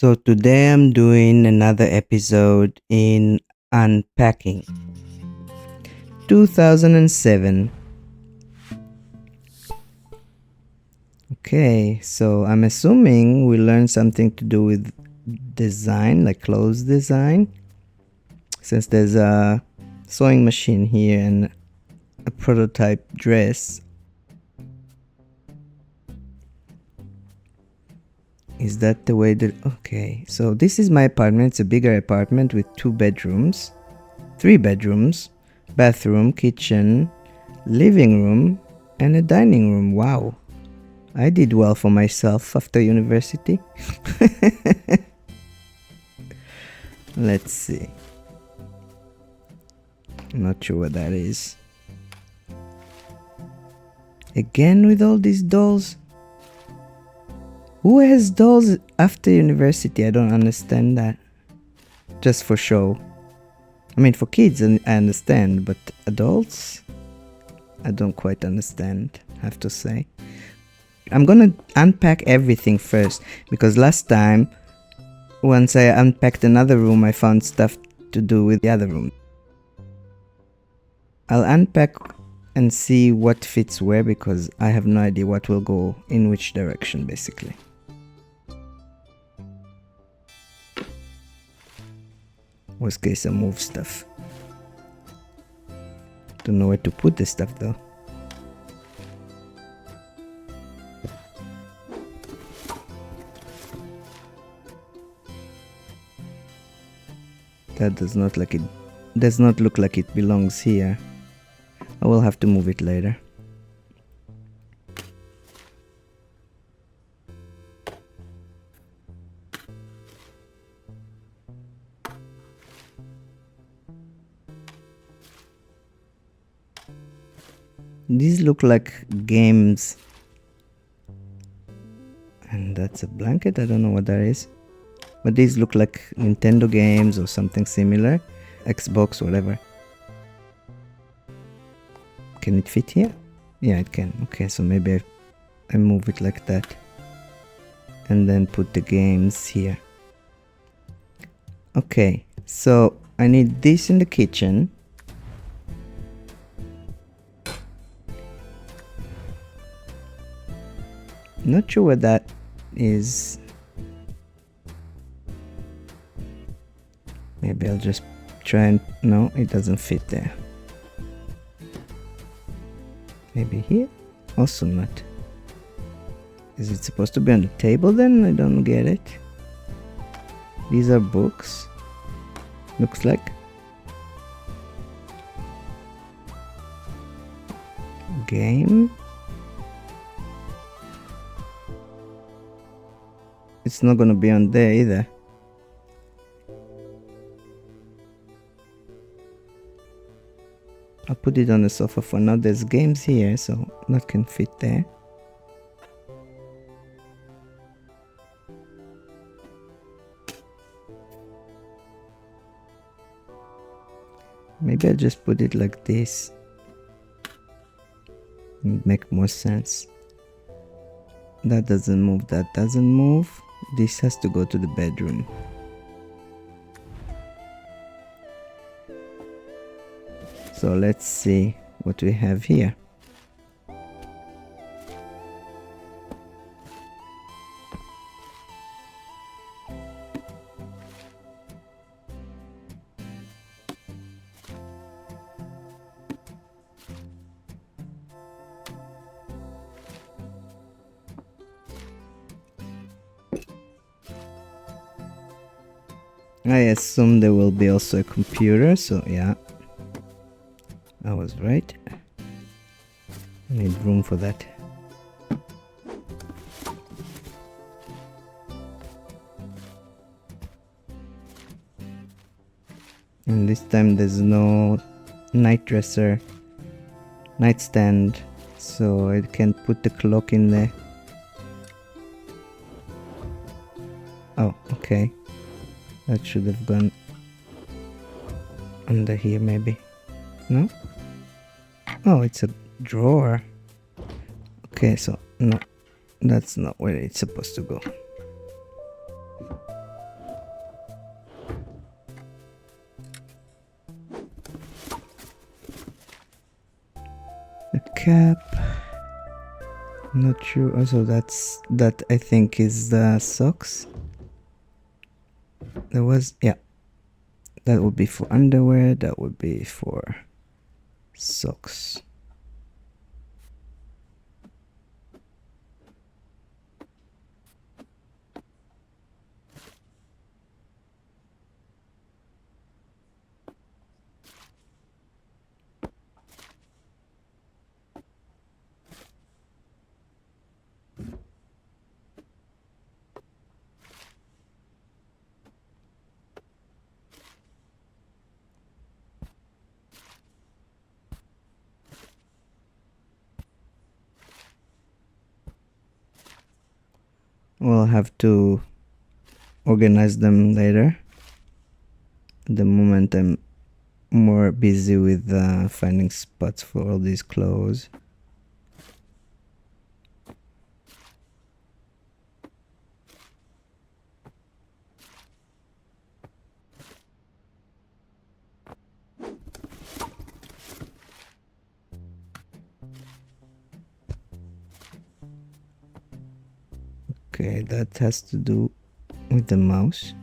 So today I'm doing another episode in Unpacking 2007. Okay, so I'm assuming we learned something to do with design, like clothes design, since there's a sewing machine here and a prototype dress. Is that the way that... Okay, so this is my apartment. It's a bigger apartment with 3 bedrooms, bathroom, kitchen, living room, and a dining room. Wow, I did well for myself after university. Let's see. I'm not sure what that is. Again with all these dolls? Who has dolls after university? I don't understand that. Just for show. I mean, for kids I understand, but adults? I don't quite understand, I have to say. I'm gonna unpack everything first, because last time, once I unpacked another room, I found stuff to do with the other room. I'll unpack and see what fits where, because I have no idea what will go in which direction, basically. Worst case, I move stuff. Don't know where to put this stuff though. That does not look like it belongs here. I will have to move it later. These look like games. And that's a blanket, I don't know what that is. But these look like Nintendo games or something similar. Xbox, whatever. Can it fit here? Yeah, it can. Okay, so maybe I move it like that. And then put the games here. Okay, so I need this in the kitchen. Not sure what that is. Maybe I'll just try and... No, it doesn't fit there. Maybe here? Also not. Is it supposed to be on the table then? I don't get it. These are books. Looks like. Game. It's not gonna be on there either. I'll put it on the sofa for now. There's games here, so that can fit there. Maybe I'll just put it like this. It'd make more sense. That doesn't move, that doesn't move. This has to go to the bedroom. So let's see what we have here. I assume there will be also a computer, so yeah. I was right. I need room for that. And this time there's no nightstand, so I can put the clock in there. Oh, okay. That should have gone under here maybe. No? Oh, it's a drawer. Okay, so no, that's not where it's supposed to go. cap. Not sure. Also, that I think is the socks. There was, yeah. That would be for underwear. That would be for socks. We'll have to organize them later. At the moment, I'm more busy with finding spots for all these clothes. Okay, that has to do with the mouse.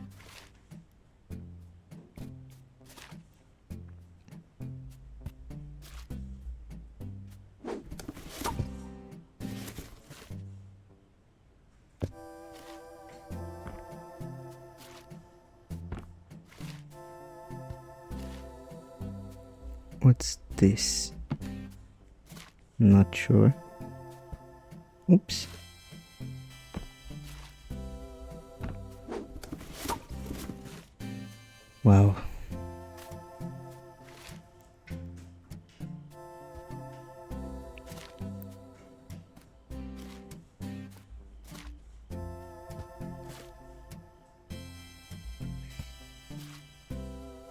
What's this? Not sure. Oops. Wow.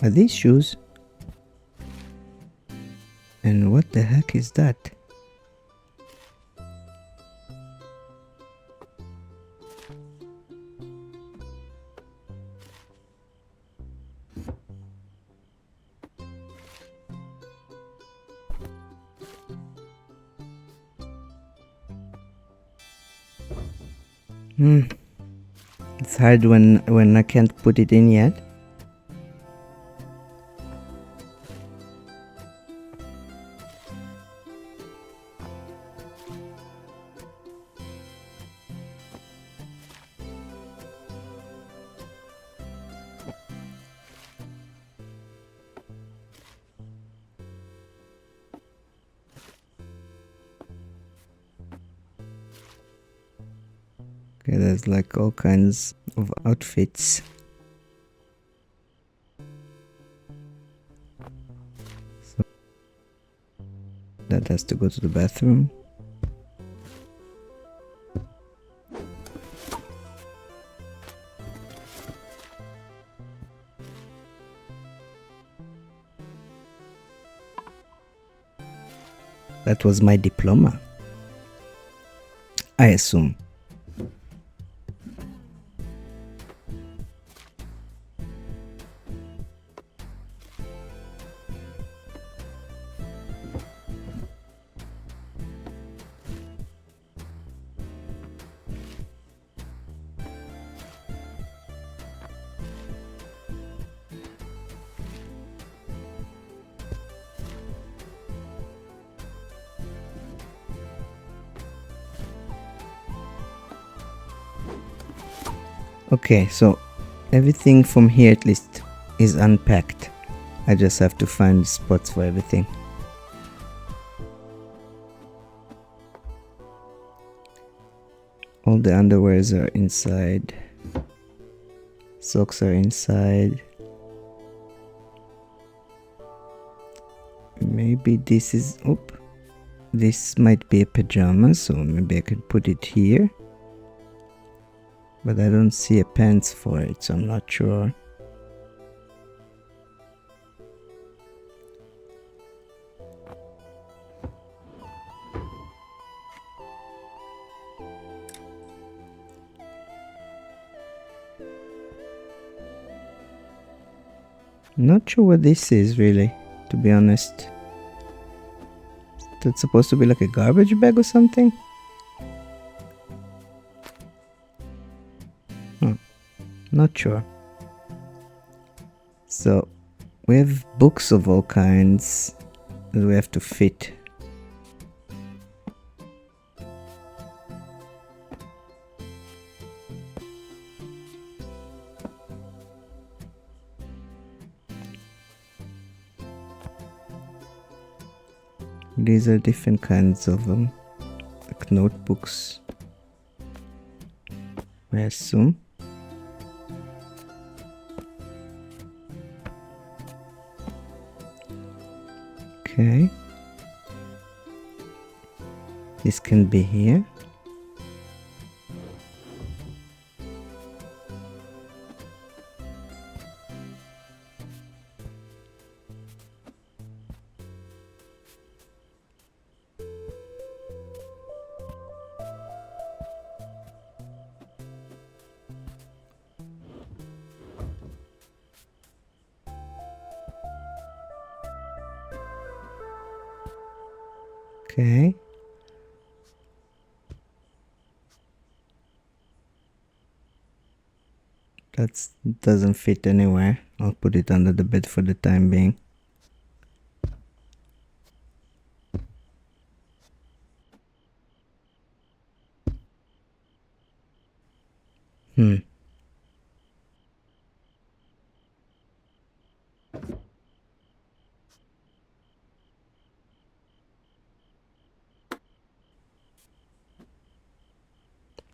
Are these shoes? And what the heck is that? It's hard when I can't put it in yet. Okay, there's like all kinds of outfits. So that has to go to the bathroom. That was my diploma, I assume. Okay, so everything from here at least is unpacked. I just have to find spots for everything. All the underwears are inside. Socks are inside. Maybe this is... this might be a pajama, so maybe I can put it here. But I don't see a pants for it, so I'm not sure. Not sure what this is really, to be honest. That's supposed to be like a garbage bag or something? Not sure. So we have books of all kinds that we have to fit. These are different kinds of like notebooks, I assume. Okay. This can be here. Okay. That doesn't fit anywhere. I'll put it under the bed for the time being.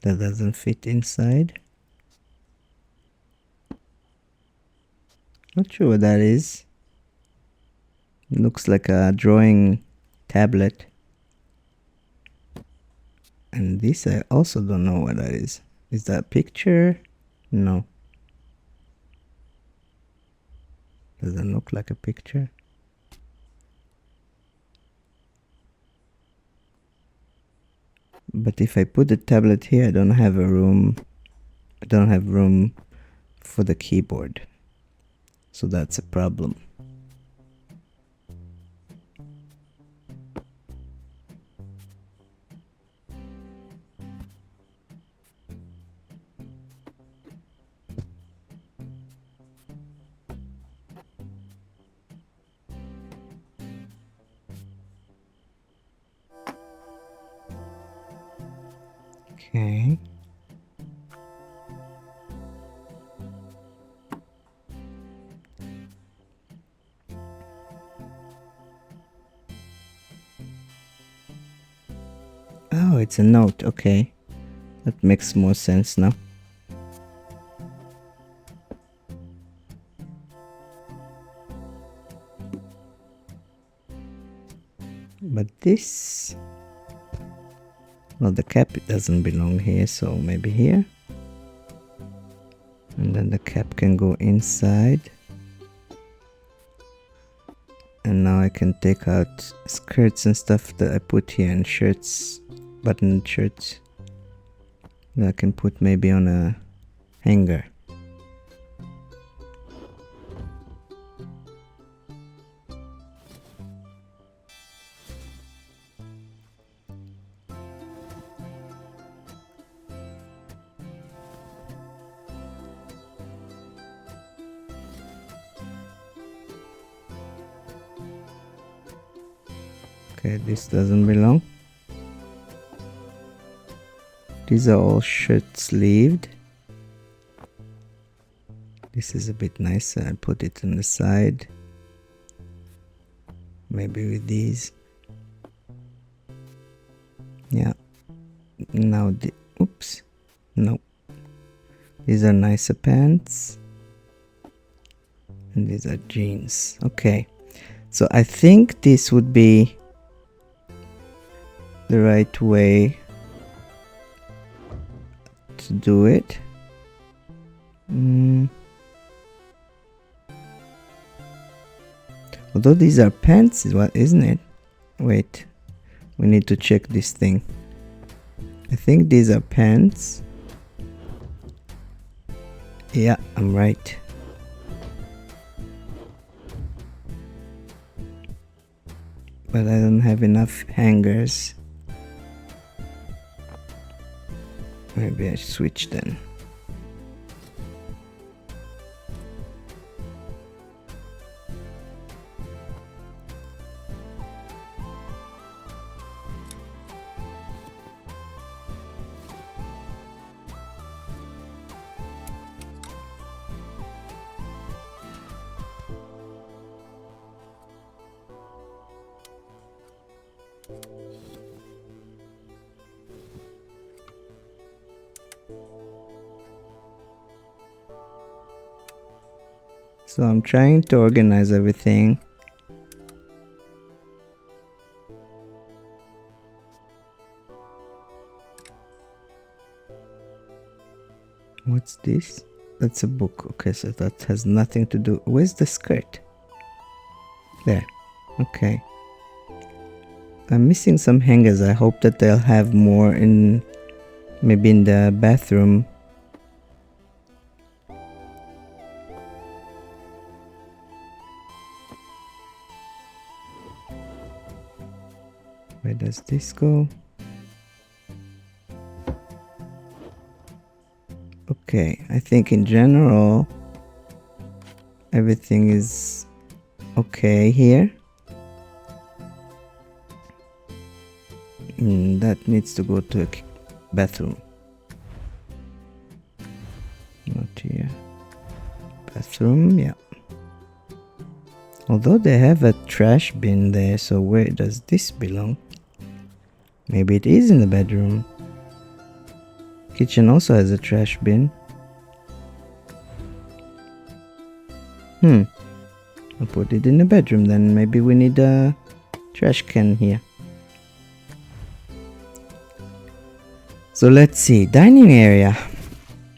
That doesn't fit inside. Not sure what that is. It looks like a drawing tablet. And this I also don't know what that is. Is that a picture? No. Doesn't look like a picture. But if I put the tablet here, I don't have a room. I don't have room for the keyboard. So that's a problem. Okay. Oh, it's a note. Okay. That makes more sense now. But this... Well, the cap doesn't belong here, so maybe here. And then the cap can go inside. And now I can take out skirts and stuff that I put here, and shirts, buttoned shirts, that I can put maybe on a hanger. Okay, this doesn't belong. These are all shirt sleeved. This is a bit nicer. I put it on the side. Maybe with these. Yeah. Now oops. No. These are nicer pants. And these are jeans. Okay. So I think this would be the right way to do it. Although these are pants, isn't it? Wait, we need to check this thing. I think these are pants. Yeah, I'm right. but I don't have enough hangers. Maybe I switch then. So I'm trying to organize everything. What's this? That's a book. Okay, so that has nothing to do. Where's the skirt? There. Okay. I'm missing some hangers. I hope that they'll have more in maybe in the bathroom. Where does this go? Okay, I think in general everything is okay here. That needs to go to a bathroom. Not here. Bathroom, yeah. Although they have a trash bin there, so where does this belong? Maybe it is in the bedroom. Kitchen also has a trash bin. I'll put it in the bedroom then. Maybe we need a trash can here. So let's see. Dining area.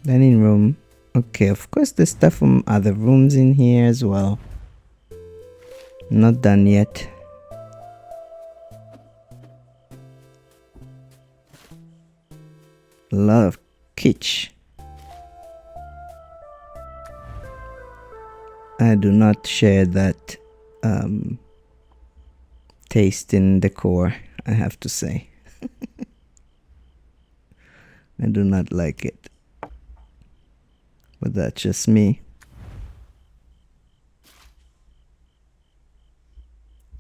Dining room. Okay, of course there's stuff from other rooms in here as well. Not done yet. A lot of kitsch. I do not share that taste in decor, I have to say. I do not like it. But that's just me.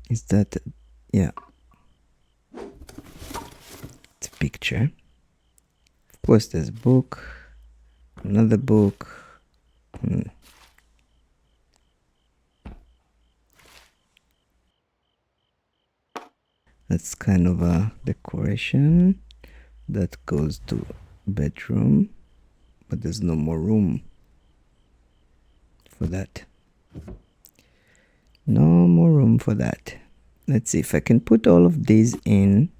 Is that... yeah. It's a picture. Of course there's a book. Another book. That's kind of a decoration that goes to bedroom, but there's no more room for that. No more room for that. Let's see if I can put all of these in,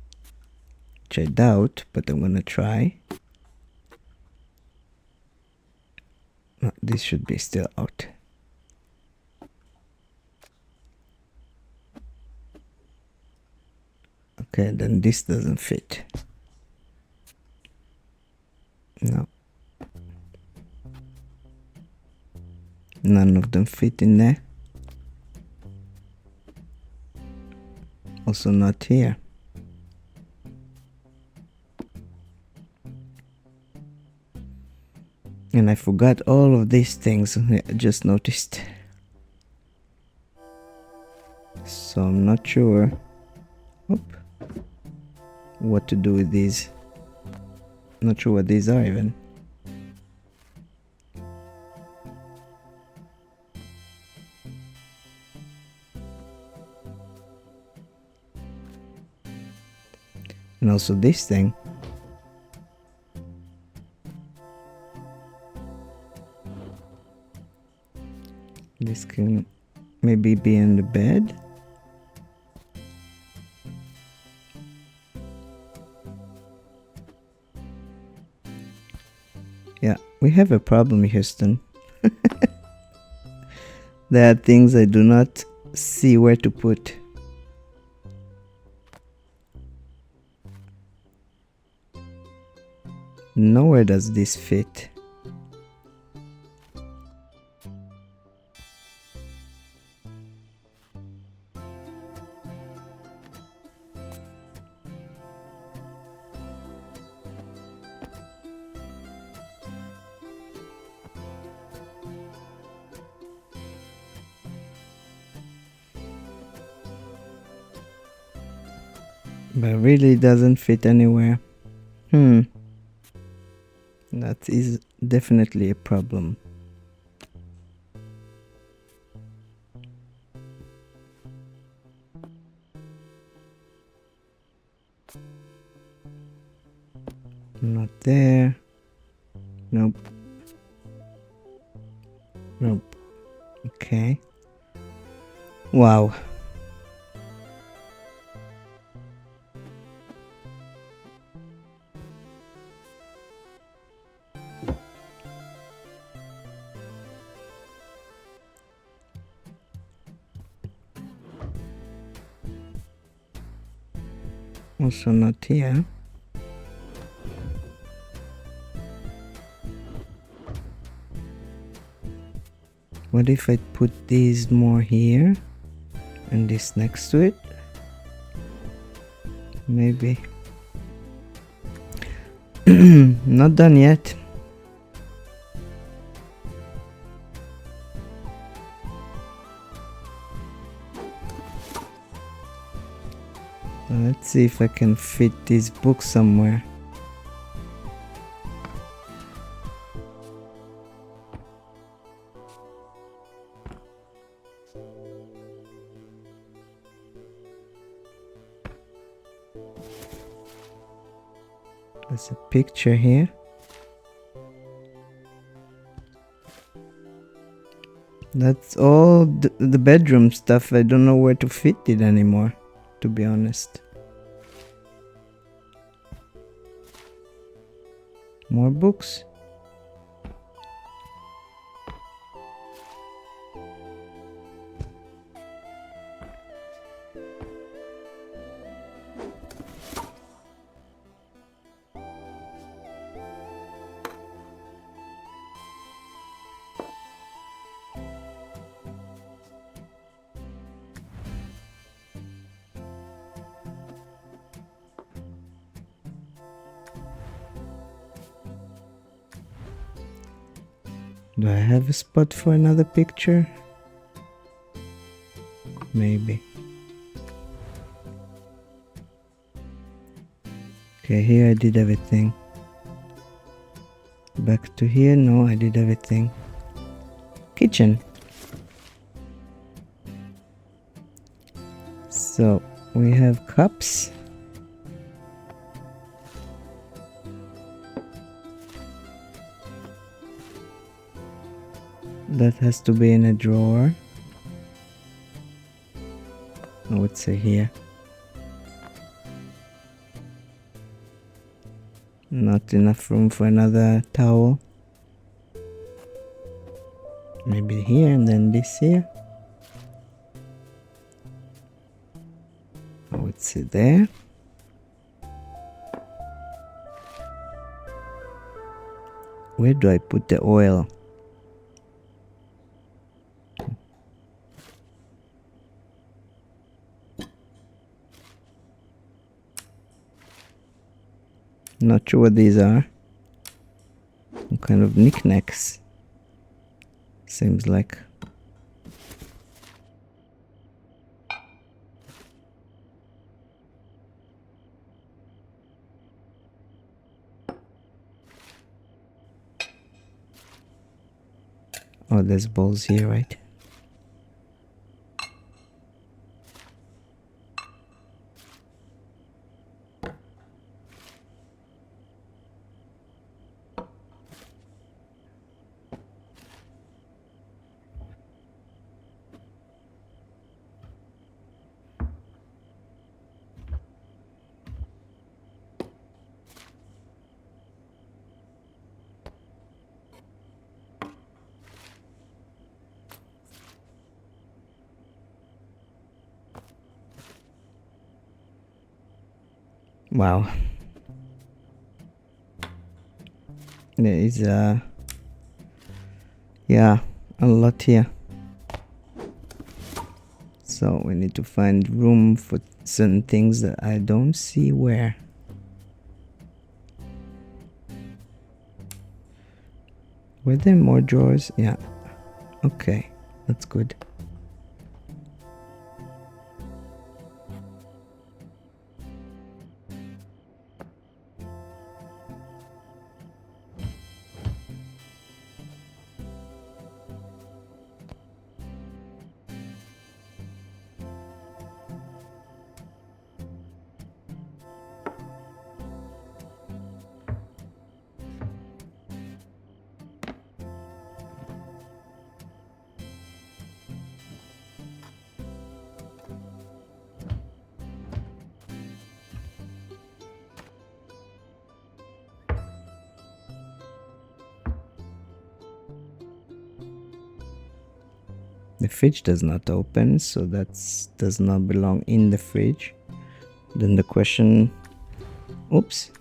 which I doubt, but I'm gonna try. No, this should be still out. Okay, then this doesn't fit. No. None of them fit in there. Also not here. And I forgot all of these things. I just noticed. So I'm not sure what to do with these. Not sure what these are even. And also this thing. This can maybe be in the bed. Yeah, we have a problem, Houston. There are things I do not see where to put. Nowhere does this fit. But really doesn't fit anywhere. That is definitely a problem. Not there. Nope. Nope. Okay. Wow. Also not here. What if I put these more here and this next to it? Maybe. Not done yet. Let's see if I can fit these books somewhere. There's a picture here. That's all the bedroom stuff. I don't know where to fit it anymore, to be honest. More books. Do I have a spot for another picture? Maybe. Okay, here I did everything. Back to here, no, I did everything. Kitchen. So, we have cups. That has to be in a drawer. I would say here. Not enough room for another towel. Maybe here and then this here. I would say there. Where do I put the oil? Not sure what these are. Some kind of knickknacks. Seems like. Oh, there's balls here, right? Wow. There is a lot here. So we need to find room for certain things that I don't see where. Were there more drawers? Yeah. Okay, that's good. The fridge does not open, so that does not belong in the fridge. Then the question, oops,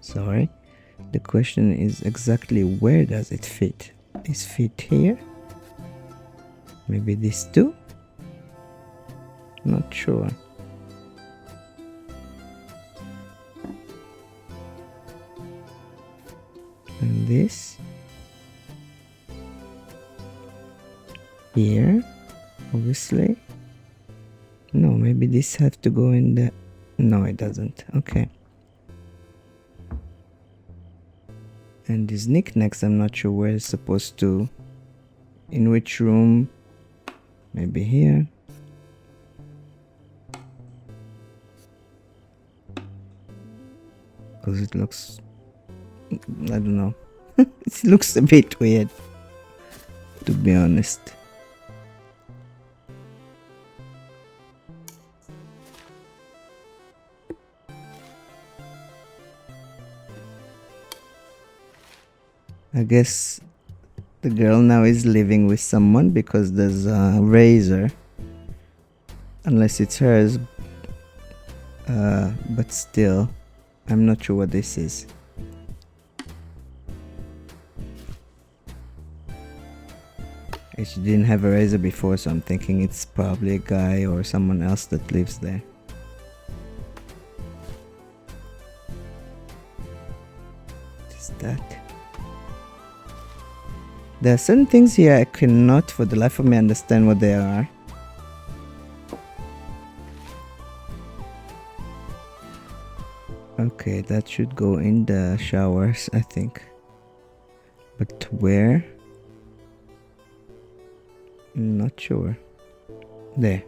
sorry. The question is exactly where does it fit? Is fit here? Maybe this too? Not sure. And this? Here? Obviously. No, maybe this has to go in the... No, it doesn't. Okay. And these knickknacks, I'm not sure where it's supposed to... In which room? Maybe here. Because it looks... I don't know. It looks a bit weird, to be honest. I guess the girl now is living with someone because there's a razor. Unless it's hers. But still, I'm not sure what this is. She didn't have a razor before, so I'm thinking it's probably a guy or someone else that lives there. What is that? There are certain things here I cannot for the life of me understand what they are. Okay, that should go in the showers, I think. But where? Not sure. There.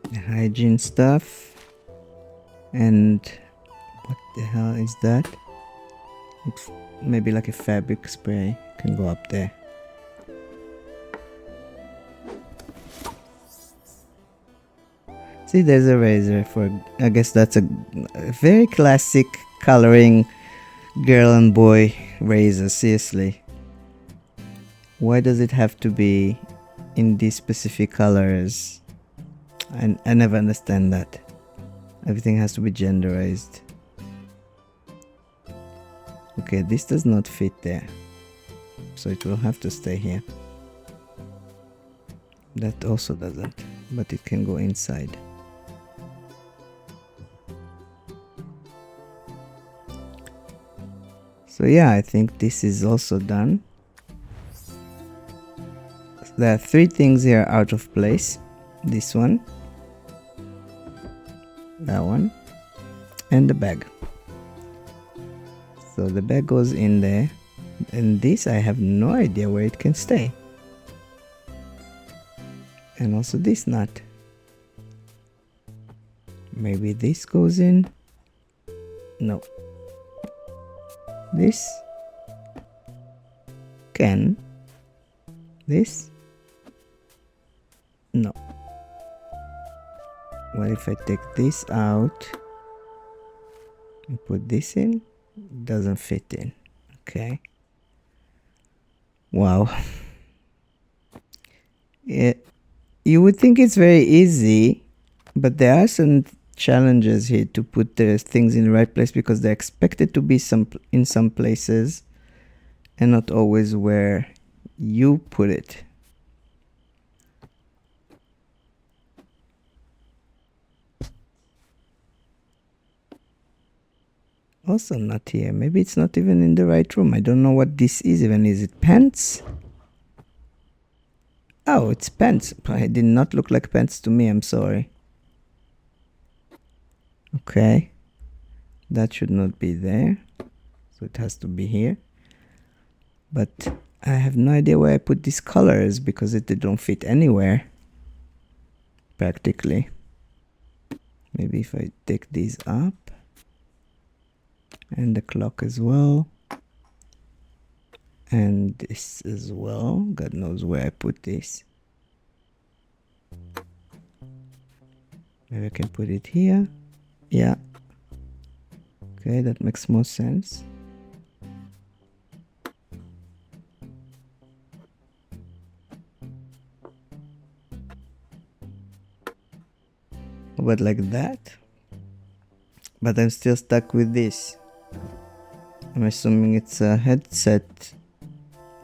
The hygiene stuff. And what the hell is that? It's maybe like a fabric spray. Can go up there. See, there's a razor for... I guess that's a very classic coloring girl and boy razor. Seriously. Why does it have to be in these specific colors? I never understand that. Everything has to be genderized. Okay, this does not fit there. So it will have to stay here. That also doesn't. But it can go inside. So yeah, I think this is also done. There are 3 things here out of place. This one. That one. And the bag. So the bag goes in there. And this, I have no idea where it can stay. And also this nut. Maybe this goes in. No. This can. This? No. What if I take this out and put this in? It doesn't fit in. Okay. Wow. Yeah, you would think it's very easy, but there are some challenges here to put the things in the right place because they're expected to be in some places and not always where you put it. Also not here. Maybe it's not even in the right room. I don't know what this is even. Is it pants? Oh, it's pants. It did not look like pants to me. I'm sorry. Okay. That should not be there. So it has to be here. But I have no idea where I put these colors because they don't fit anywhere. Practically. Maybe if I take these up. And the clock as well. And this as well. God knows where I put this. Maybe I can put it here. Yeah. Okay, that makes more sense. But like that. But I'm still stuck with this. I'm assuming it's a headset,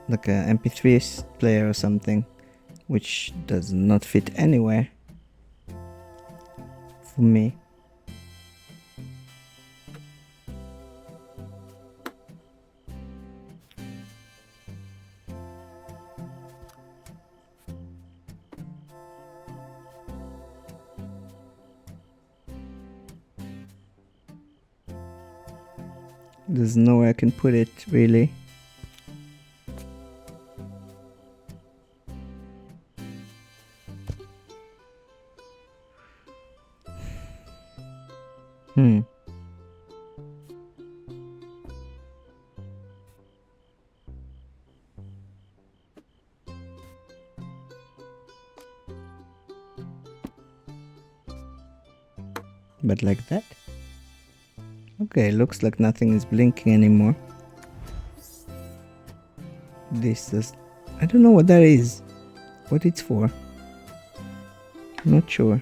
like a MP3 player or something, which does not fit anywhere for me. There's nowhere I can put it, really. But like that. Okay, looks like nothing is blinking anymore. This is... I don't know what that is. What it's for. Not sure.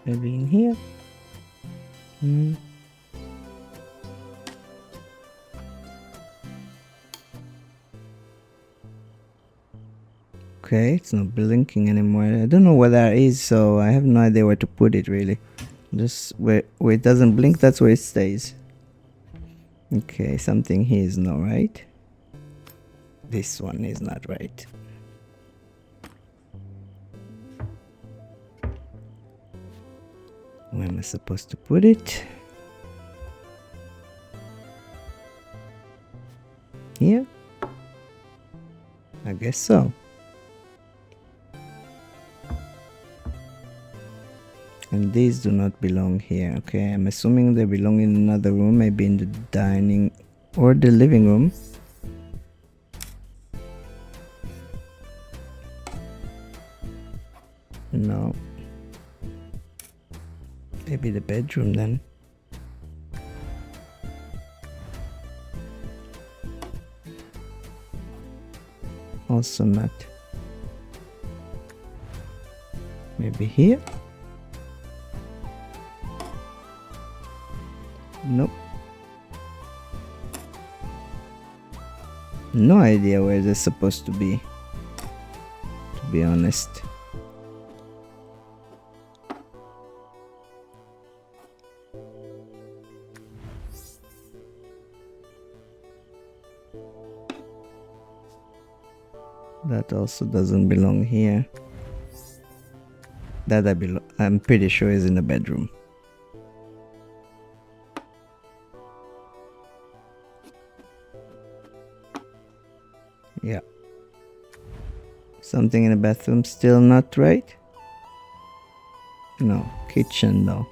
Maybe in here? Okay, it's not blinking anymore. I don't know what that is, so I have no idea where to put it really. Just where it doesn't blink, that's where it stays. Okay, something here is not right. This one is not right. Where am I supposed to put it? Here? I guess so. And these do not belong here. Okay, I'm assuming they belong in another room, maybe in the dining or the living room. No. Maybe the bedroom then. Also not. Maybe here? Nope. No idea where they're supposed to be honest. That also doesn't belong here. That I'm pretty sure is in the bedroom. Yeah. Something in the bathroom still not right? No. Kitchen though.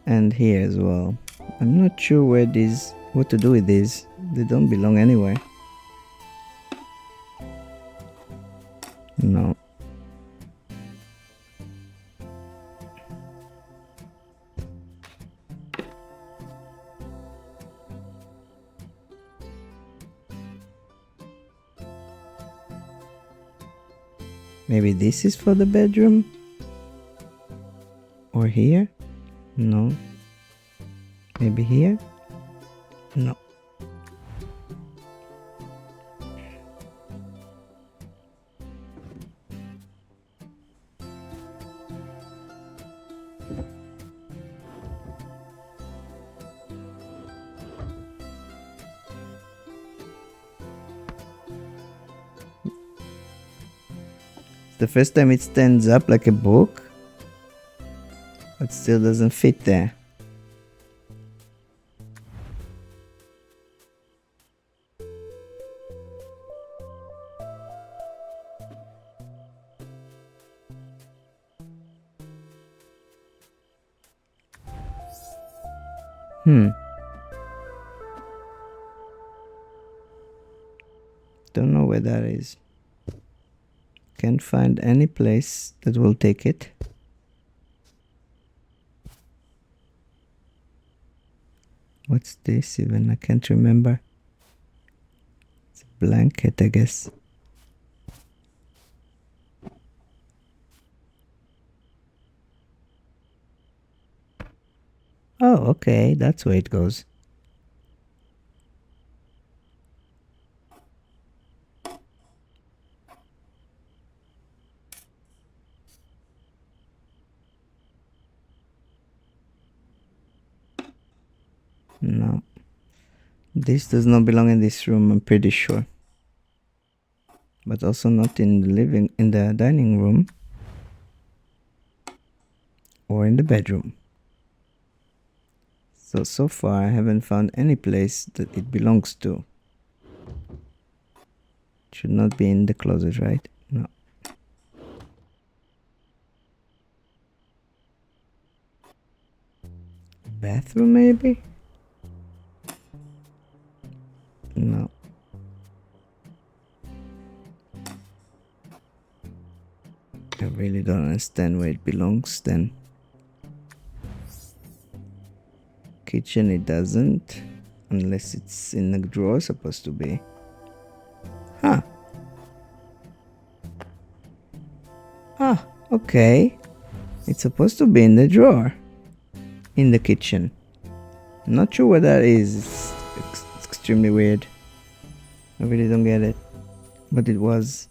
And here as well. I'm not sure what to do with these. They don't belong anywhere. No. Maybe this is for the bedroom? Or here? No. Maybe here? No. The first time it stands up like a book, but still doesn't fit there. Don't know where that is. Can't find any place that will take it. What's this even? I can't remember. It's a blanket, I guess. Oh, okay, that's where it goes. No. This does not belong in this room, I'm pretty sure. But also not in the dining room. Or in the bedroom. So far I haven't found any place that it belongs to. It should not be in the closet, right? No. Bathroom, maybe? No. I really don't understand where it belongs then. Kitchen, it doesn't. Unless it's in the drawer, supposed to be. Huh. Ah, okay. It's supposed to be in the drawer. In the kitchen. Not sure what that is. It's extremely weird. I really don't get it. But it was.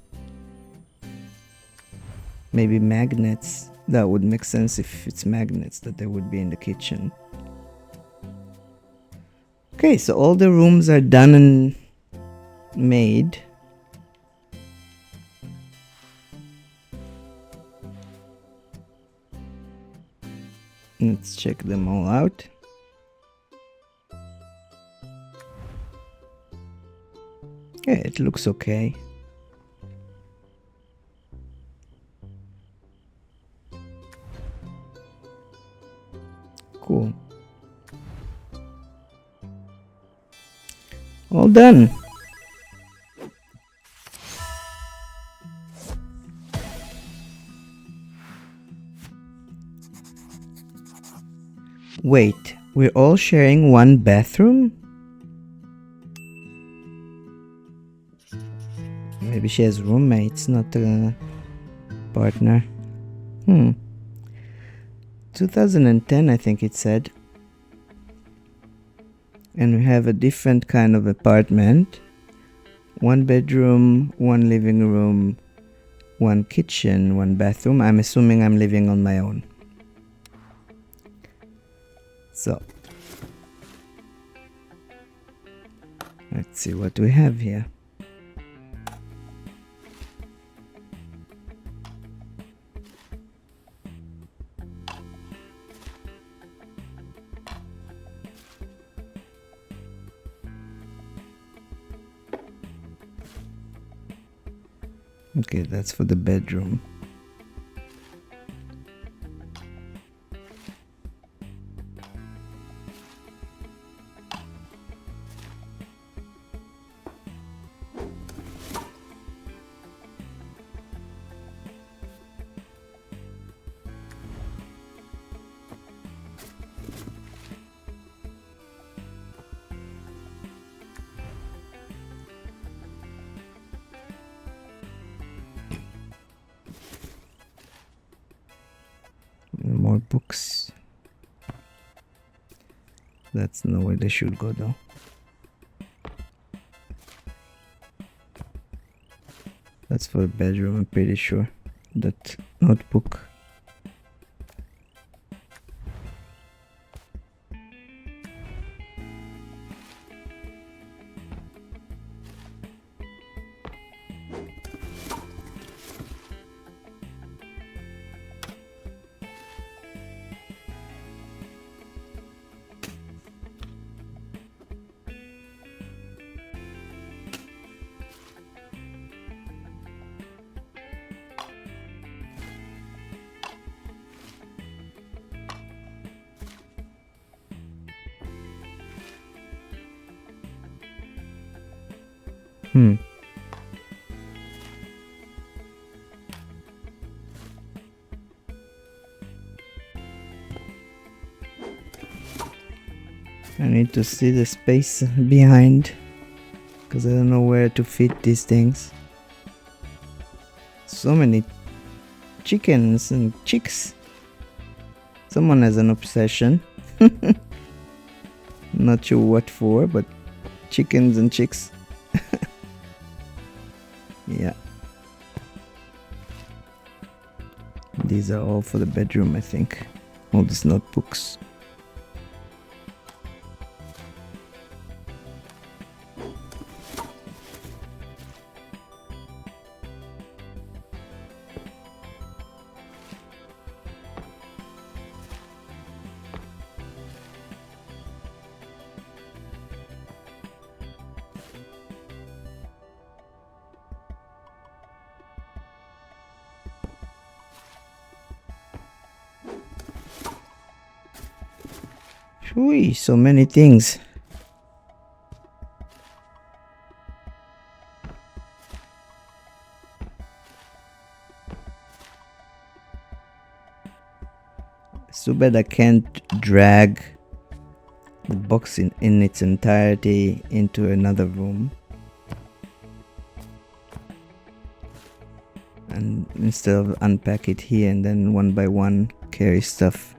Maybe magnets. That would make sense if it's magnets that they would be in the kitchen. Okay, so all the rooms are done and made. Let's check them all out. Yeah, it looks okay. Cool. All done. Wait, we're all sharing one bathroom? Maybe she has roommates, not a partner. 2010, I think it said. And we have a different kind of apartment. One bedroom, one living room, one kitchen, one bathroom. I'm assuming I'm living on my own. So, let's see what we have here. Okay, that's for the bedroom. More books. That's not where they should go though. That's for a bedroom, I'm pretty sure. That notebook. Hmm. I need to see the space behind, because I don't know where to fit these things. So many chickens and chicks. Someone has an obsession. Not sure what for, but chickens and chicks. Yeah. These are all for the bedroom, I think. All these notebooks. Whee, so many things. It's too bad I can't drag the box in its entirety into another room. And instead of unpack it here and then one by one carry stuff.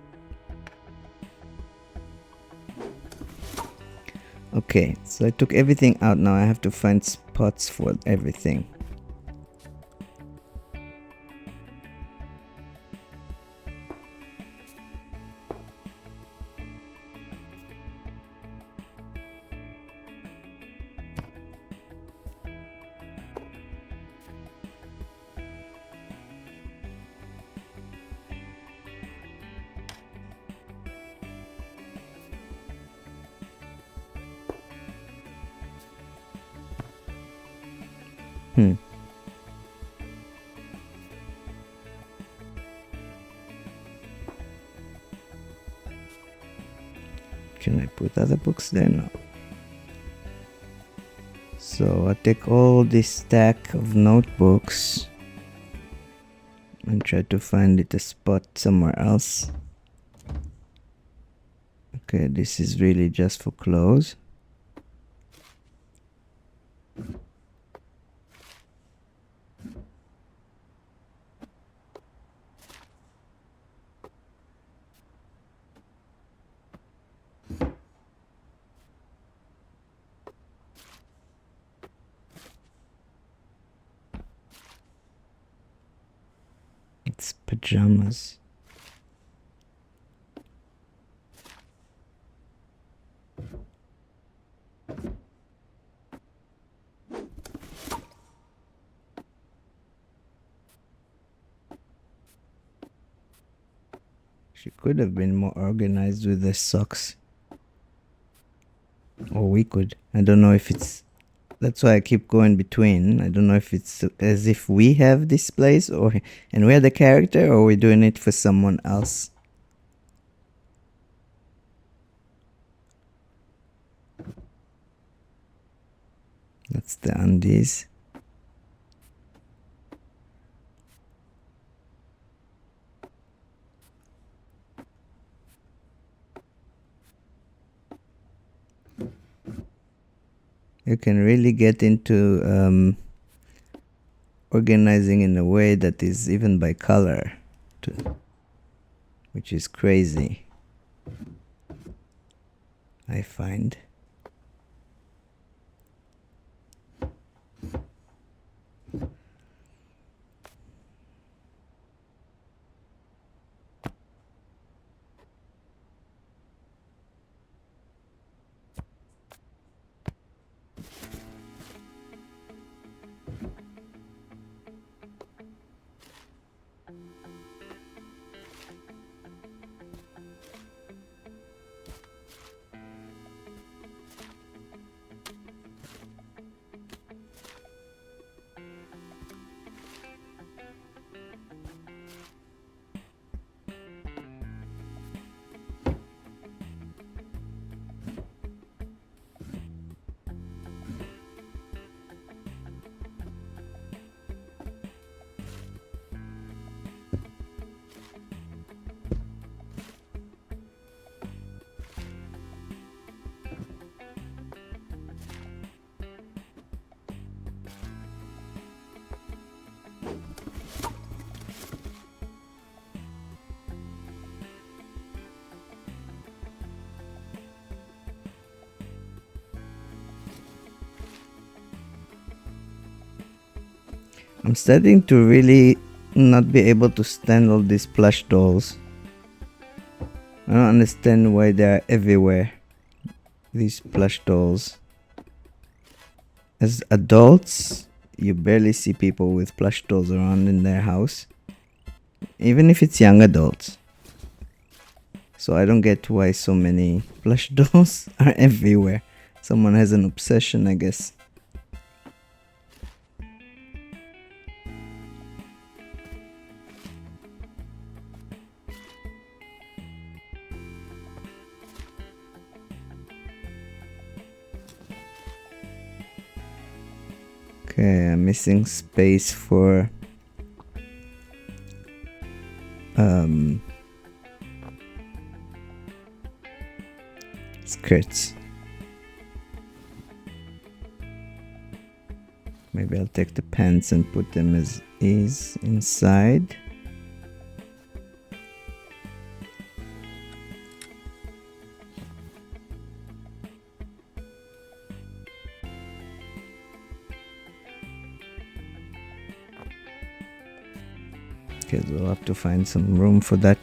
Okay, so I took everything out now. I have to find spots for everything. Can I put other books there? No. So I take all this stack of notebooks and try to find it a spot somewhere else. Okay, this is really just for clothes. It's pajamas. She could have been more organized with the socks. Or we could. I don't know if it's... That's why I keep going between. I don't know if it's as if we have this place or and we're the character, or we're doing it for someone else. That's the undies. You can really get into organizing in a way that is even by color, which is crazy, I find. I'm starting to really not be able to stand all these plush dolls. I don't understand why they're everywhere. These plush dolls. As adults, you barely see people with plush dolls around in their house. Even if it's young adults. So I don't get why so many plush dolls are everywhere. Someone has an obsession, I guess. Okay, I'm missing space for skirts. Maybe I'll take the pants and put them as is inside. Okay, so we'll have to find some room for that.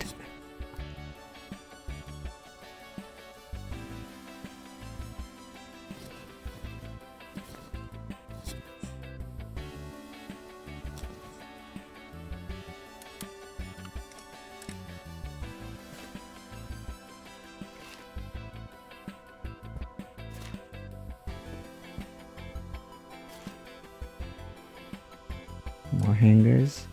More hangers.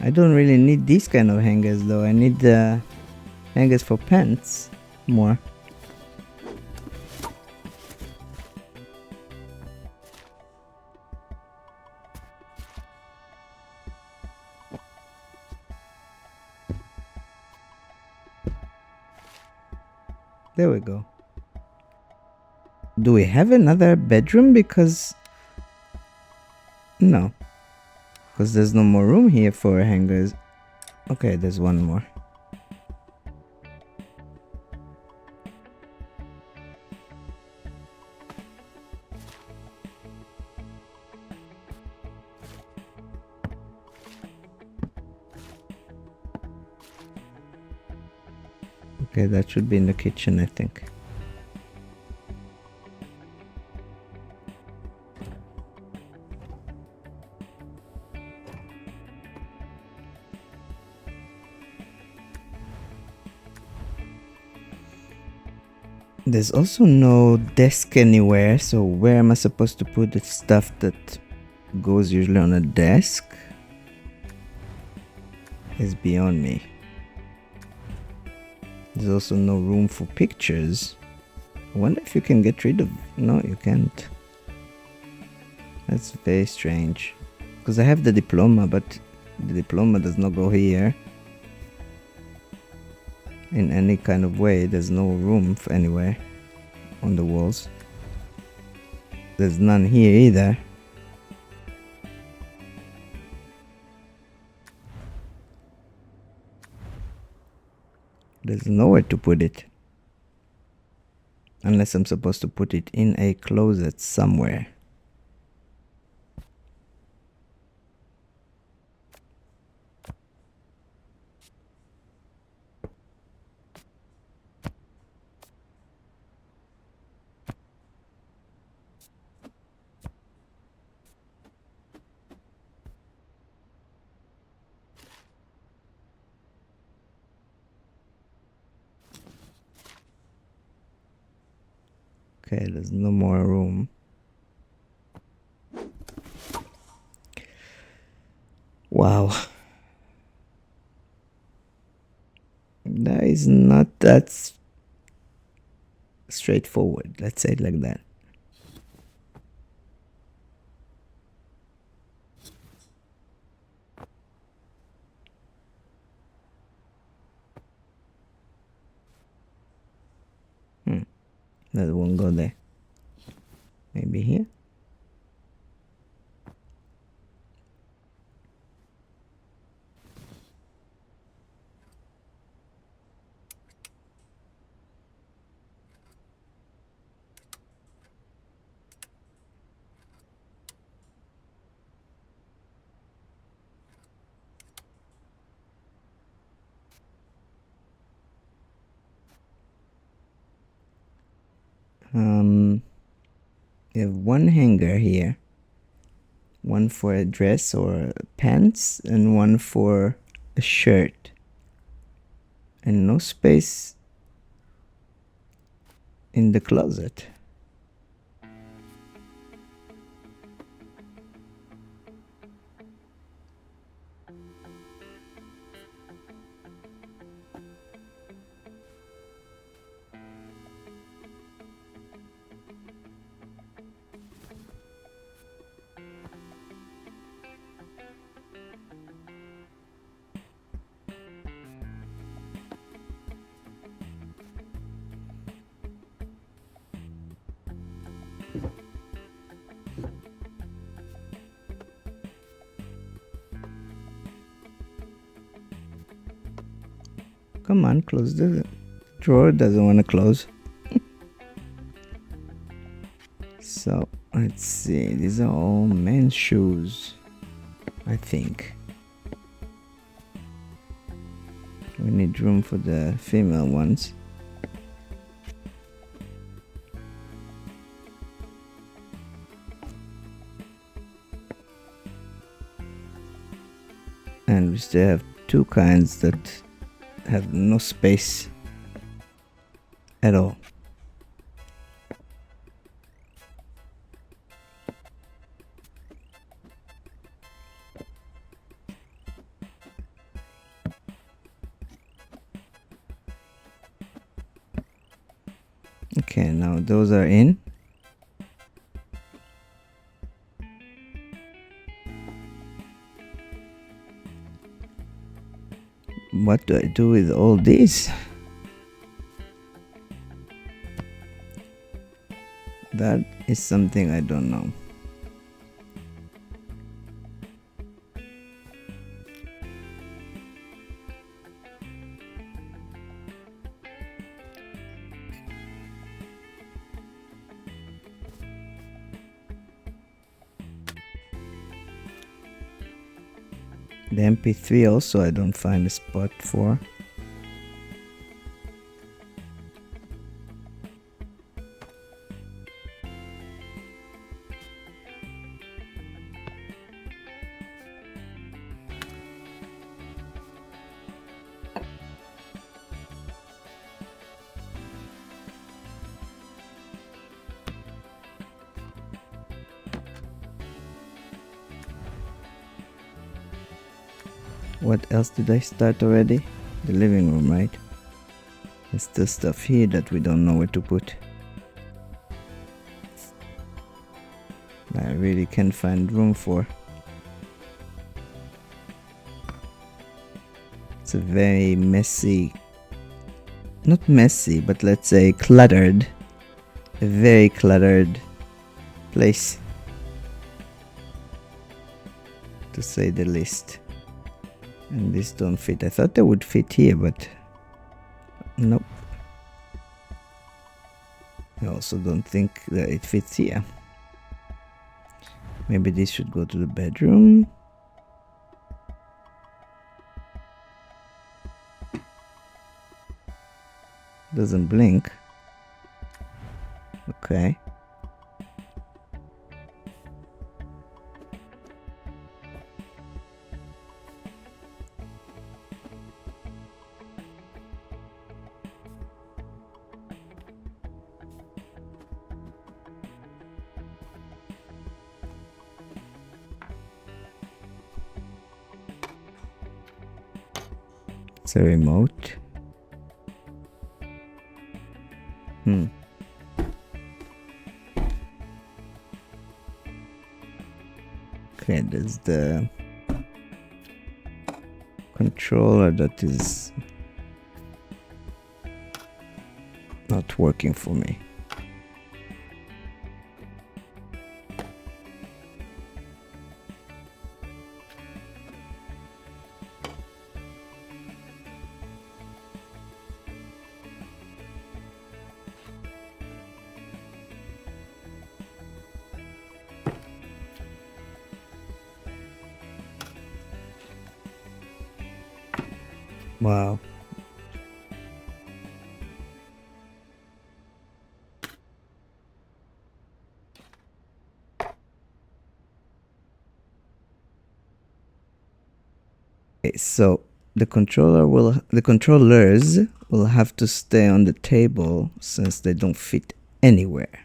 I don't really need these kind of hangers though. I need the hangers for pants more. There we go. Do we have another bedroom? Because no, because there's no more room here for hangers. Okay, there's one more. Okay, that should be in the kitchen, I think. There's also no desk anywhere, so where am I supposed to put the stuff that goes usually on a desk? Is beyond me. There's also no room for pictures. I wonder if you can get rid of... No, you can't. That's very strange. Because I have the diploma, but the diploma does not go here. In any kind of way, there's no room for anywhere on the walls. There's none here either. There's nowhere to put it. Unless I'm supposed to put it in a closet somewhere. Okay, there's no more room. Wow. That is not that straightforward. Let's say it like that. That won't go there. Maybe here. You have one hanger here, one for a dress or pants, and one for a shirt, and no space in the closet. Come on, close the drawer. Doesn't want to close. So let's see. These are all men's shoes, I think. We need room for the female ones. And we still have two kinds that have no space at all. Okay, now those are in. What do I do with all these? That is something I don't know. The MP3 also I don't find a spot for. What else did I start already? The living room, right? There's still stuff here that we don't know where to put. I really can't find room for. It's a very messy, not messy, but let's say cluttered, a very cluttered place, to say the least. And these don't fit. I thought they would fit here, but nope. I also don't think that it fits here. Maybe this should go to the bedroom. Doesn't blink. Okay. It's a remote. Okay, there's the controller that is not working for me. Wow. So the controllers will have to stay on the table since they don't fit anywhere.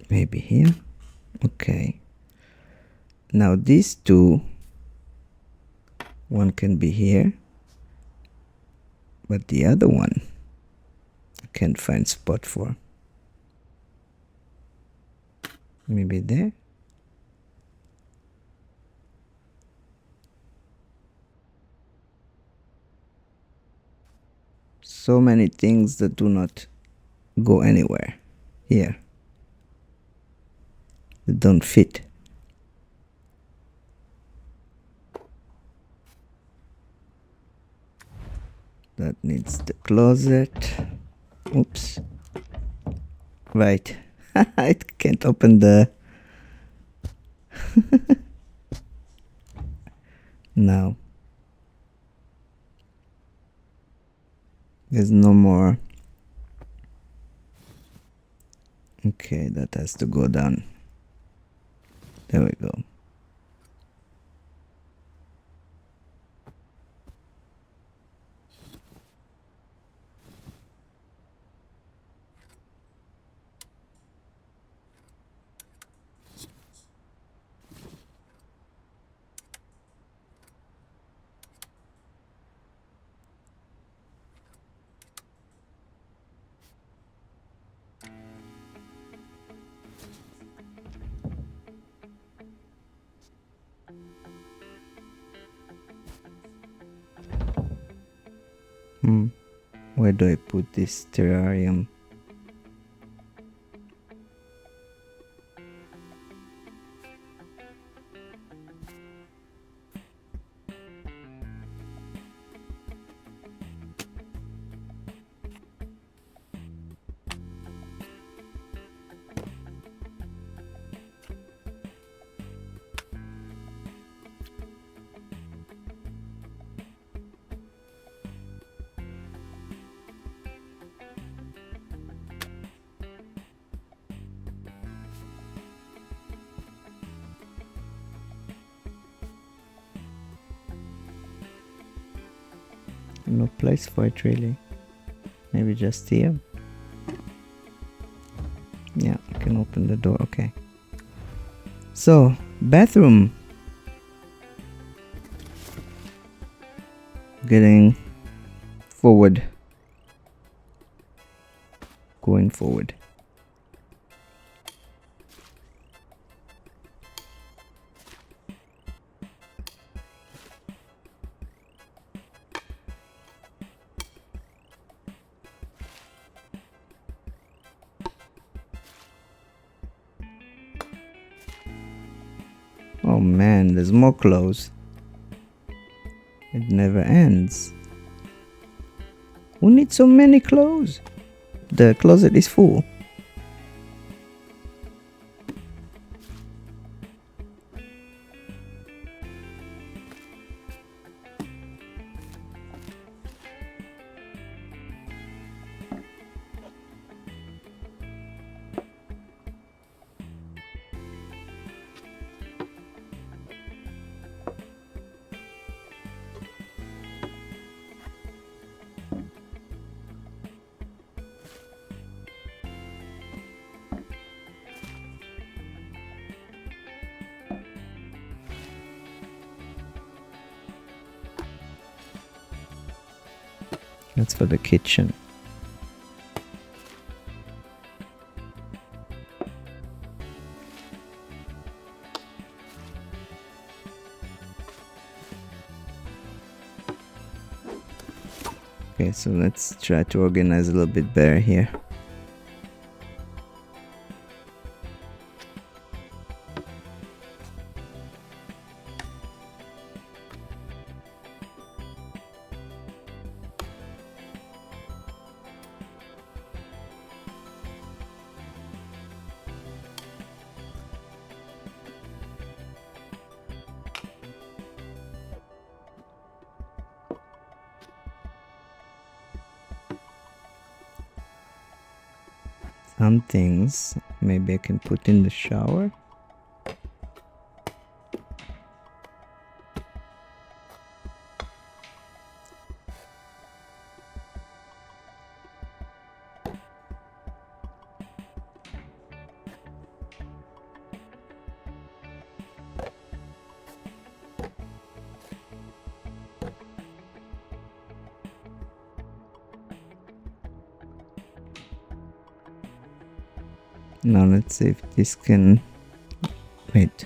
Maybe here. Okay. Now these two, one can be here, but the other one I can't find spot for. Maybe there. So many things that do not go anywhere here. They don't fit. That needs the closet. Oops. Right. I can't open the... Now. There's no more. Okay, that has to go down. There we go. Where do I put this terrarium? No place for it really. Maybe just here. Yeah, I can open the door. Okay. So, bathroom. Getting forward. Going forward. Oh man, there's more clothes. It never ends. Who needs so many clothes? The closet is full. That's for the kitchen. Okay, so let's try to organize a little bit better here. some things maybe I can put in the shower. Now let's see if this can... Wait.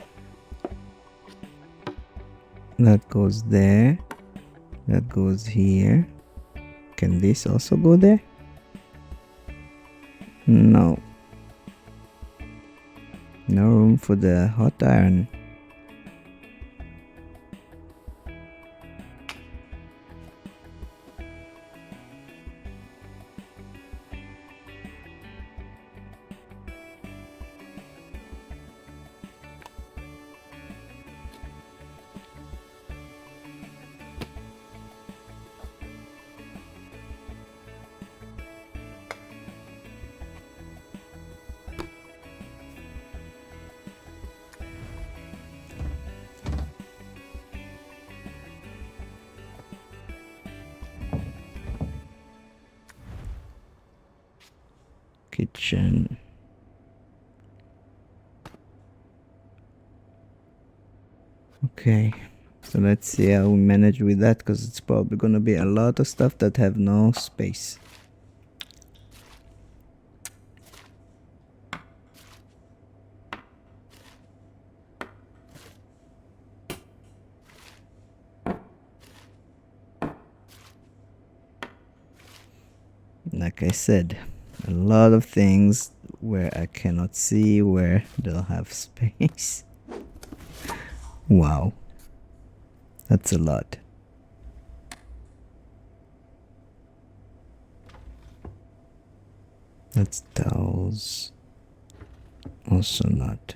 That goes there. That goes here. Can this also go there? No. No room for the hot iron. Kitchen. Okay, so let's see how we manage with that, because it's probably gonna be a lot of stuff that have no space. Like I said, a lot of things where I cannot see where they'll have space. Wow, that's a lot. That's towels. Also not.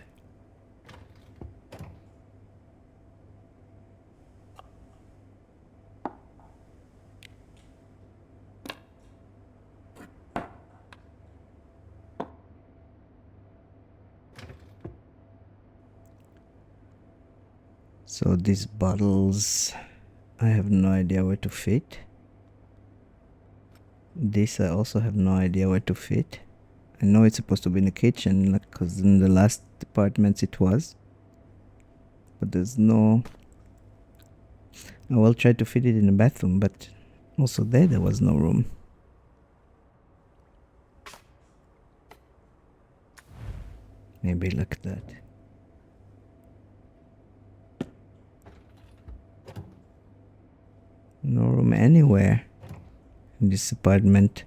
So these bottles, I have no idea where to fit. This I also have no idea where to fit. I know it's supposed to be in the kitchen, because in the last apartments it was. But there's no... I will try to fit it in the bathroom, but also there was no room. Maybe like that. No room anywhere in this apartment.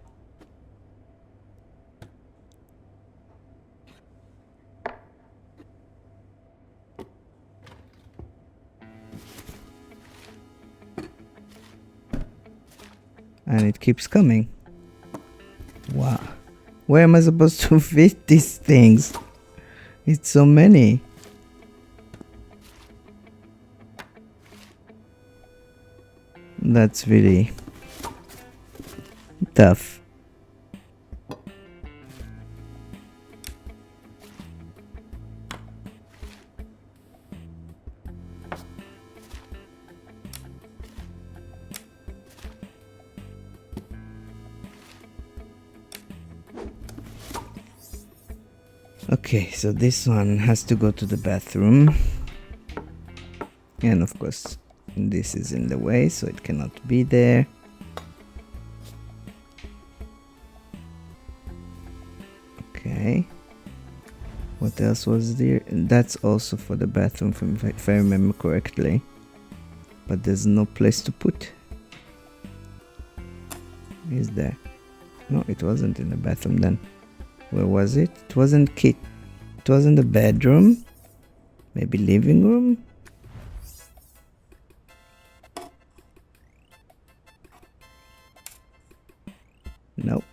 And it keeps coming. Wow. Where am I supposed to fit these things? It's so many. That's really tough. Okay, so this one has to go to the bathroom. And of course, this is in the way, so it cannot be there. Okay. What else was there? That's also for the bathroom, if I remember correctly. But there's no place to put. Is there? No, it wasn't in the bathroom then. Where was it? It wasn't it wasn't the bedroom. Maybe living room? Nope.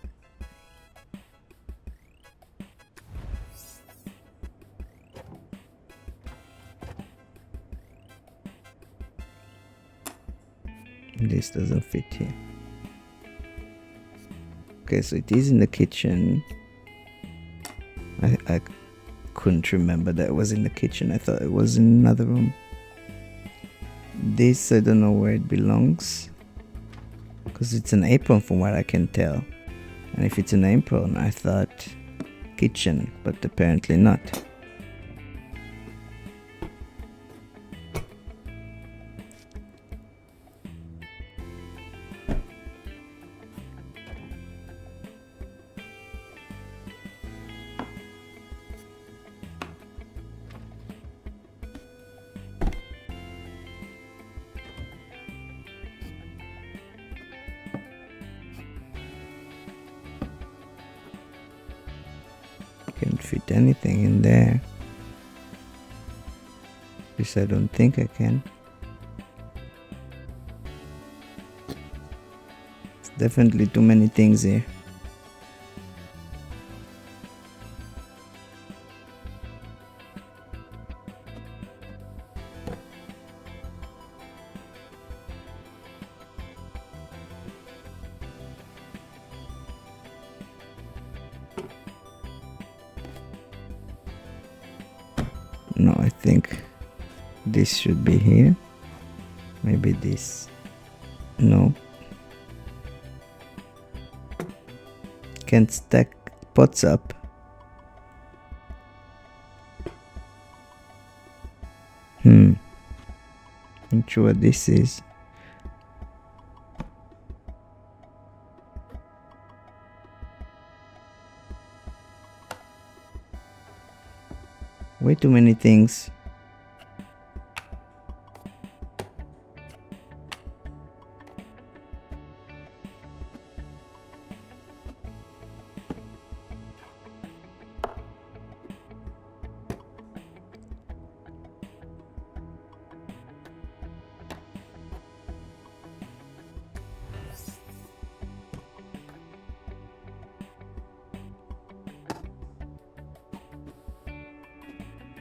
This doesn't fit here. Okay, so it is in the kitchen. I couldn't remember that it was in the kitchen. I thought it was in another room. This, I don't know where it belongs, because it's an apron from what I can tell. And if it's an apron, I thought kitchen, but apparently not. Can't fit anything in there. At least I don't think I can. It's definitely too many things here. No, I think this should be here. Maybe this. No. Can't stack pots up. Not sure what this is. Way too many things.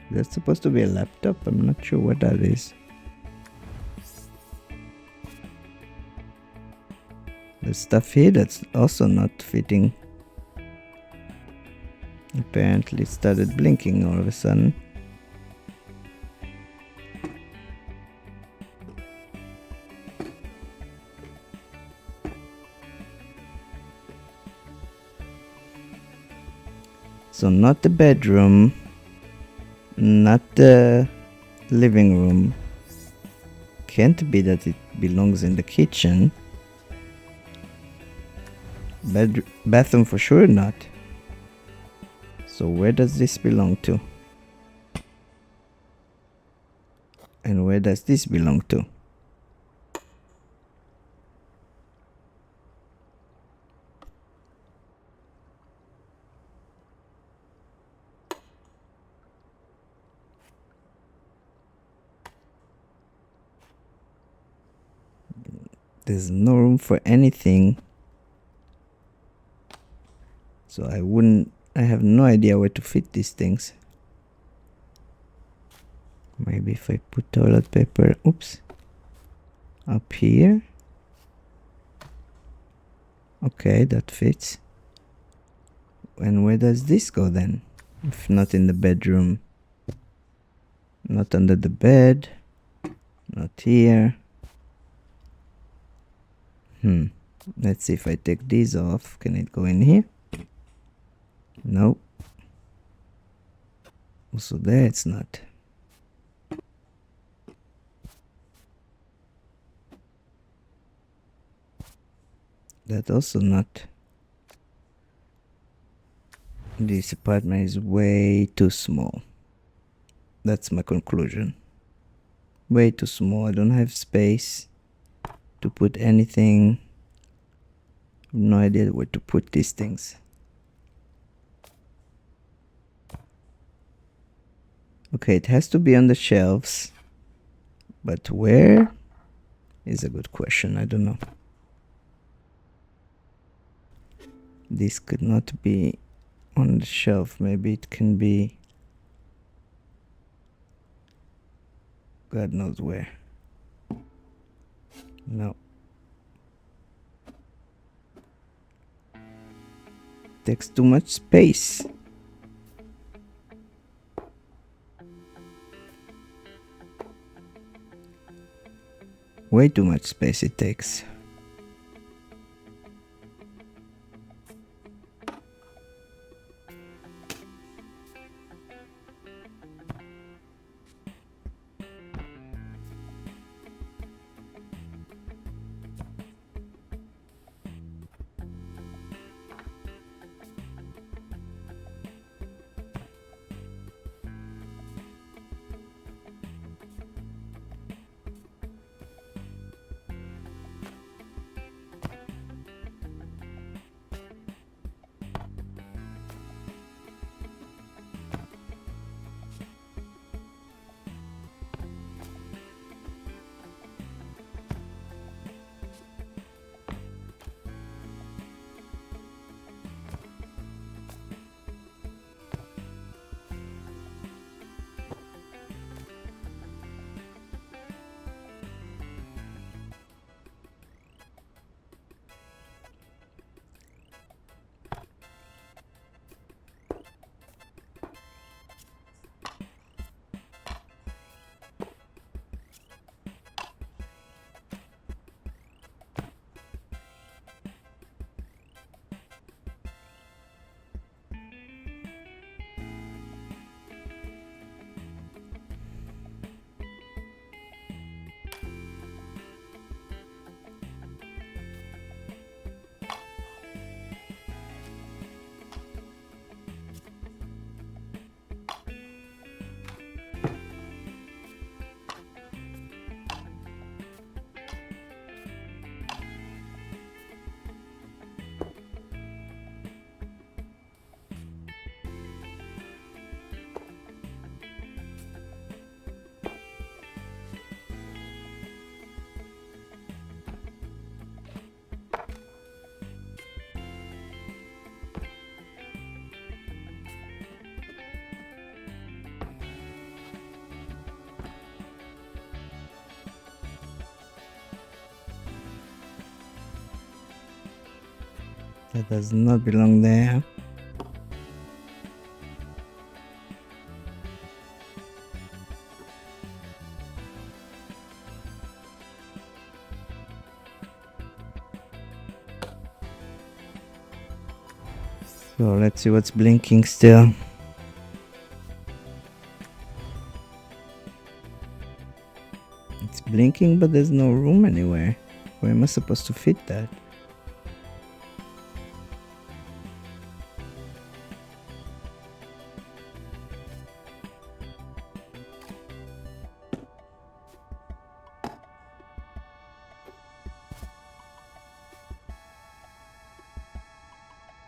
That's supposed to be a laptop. I'm not sure what that is. There's stuff here that's also not fitting. Apparently it started blinking all of a sudden. So not the bedroom, not the living room. Can't be that it belongs in the kitchen. Bathroom for sure not. So where does this belong to? And where does this belong to? There's no room for anything. So I have no idea where to fit these things. Maybe if I put toilet paper, up here. Okay, that fits. And where does this go then? If not in the bedroom. Not under the bed. Not here. Let's see if I take these off. Can it go in here? Nope. Also there it's not. That also not. This apartment is way too small. That's my conclusion. Way too small. I don't have space to put anything. No idea where to put these things. Okay, it has to be on the shelves. But where is a good question. I don't know. This could not be on the shelf. Maybe it can be God knows where. No. Takes too much space. Way too much space it takes. That does not belong there. So let's see what's blinking still. It's blinking, but there's no room anywhere. Where am I supposed to fit that?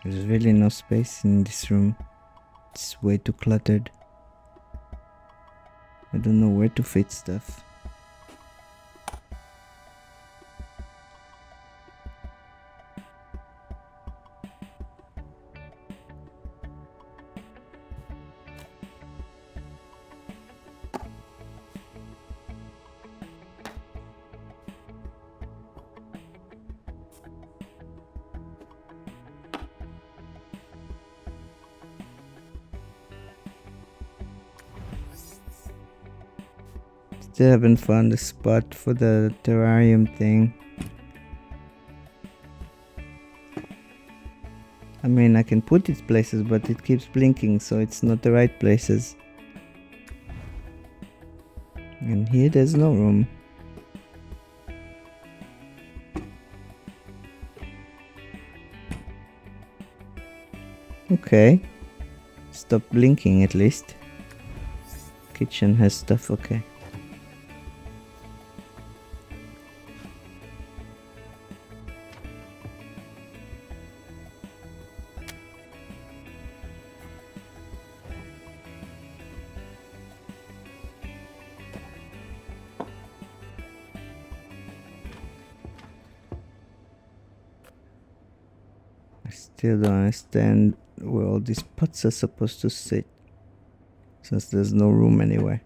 There's really no space in this room. It's way too cluttered. I don't know where to fit stuff. Still haven't found a spot for the terrarium thing. I mean, I can put it places, but it keeps blinking, so it's not the right places. And here there's no room. Okay. Stop blinking at least. Kitchen has stuff, okay. I still don't understand where all these pots are supposed to sit, since there's no room anywhere.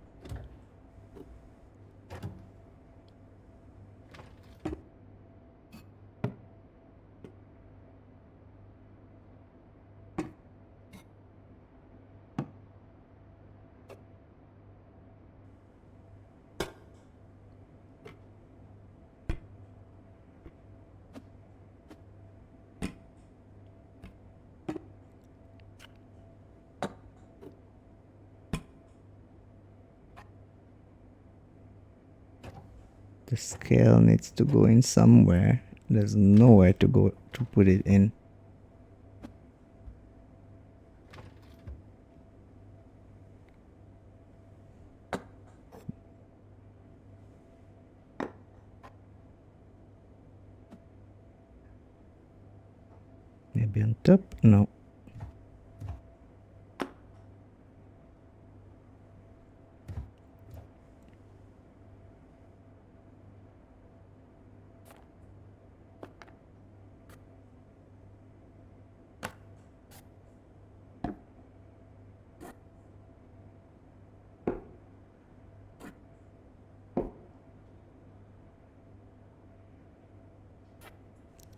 The scale needs to go in somewhere. There's nowhere to go to put it in. Maybe on top? No.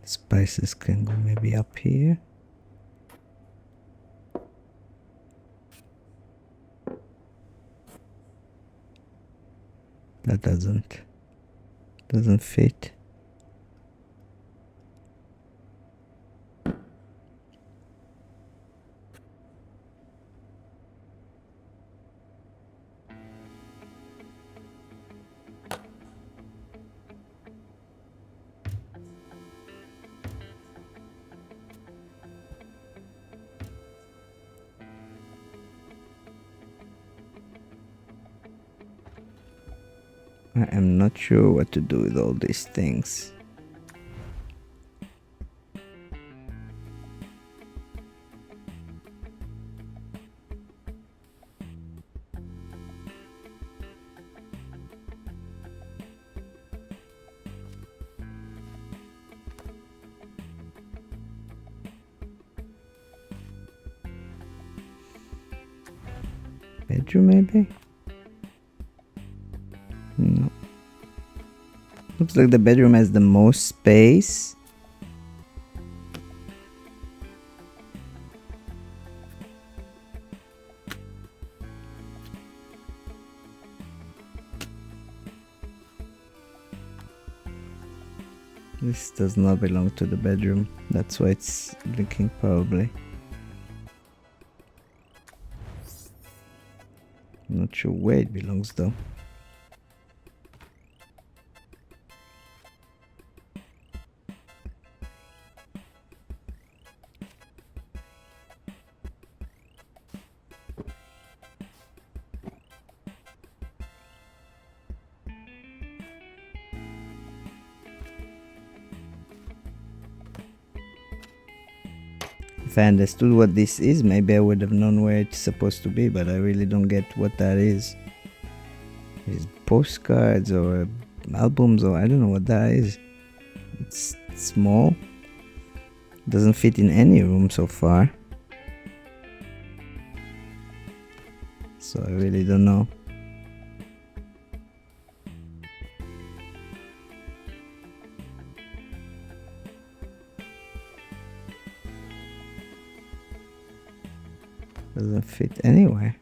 Spices can go maybe up here. That doesn't fit. I am not sure what to do with all these things. Bedroom maybe? No. Looks like the bedroom has the most space. This does not belong to the bedroom. That's why it's blinking probably. I'm not sure where it belongs though. If I understood what this is, maybe I would have known where it's supposed to be, but I really don't get what that is. It's postcards or albums or I don't know what that is. It's small. Doesn't fit in any room so far. So I really don't know. Doesn't fit anywhere.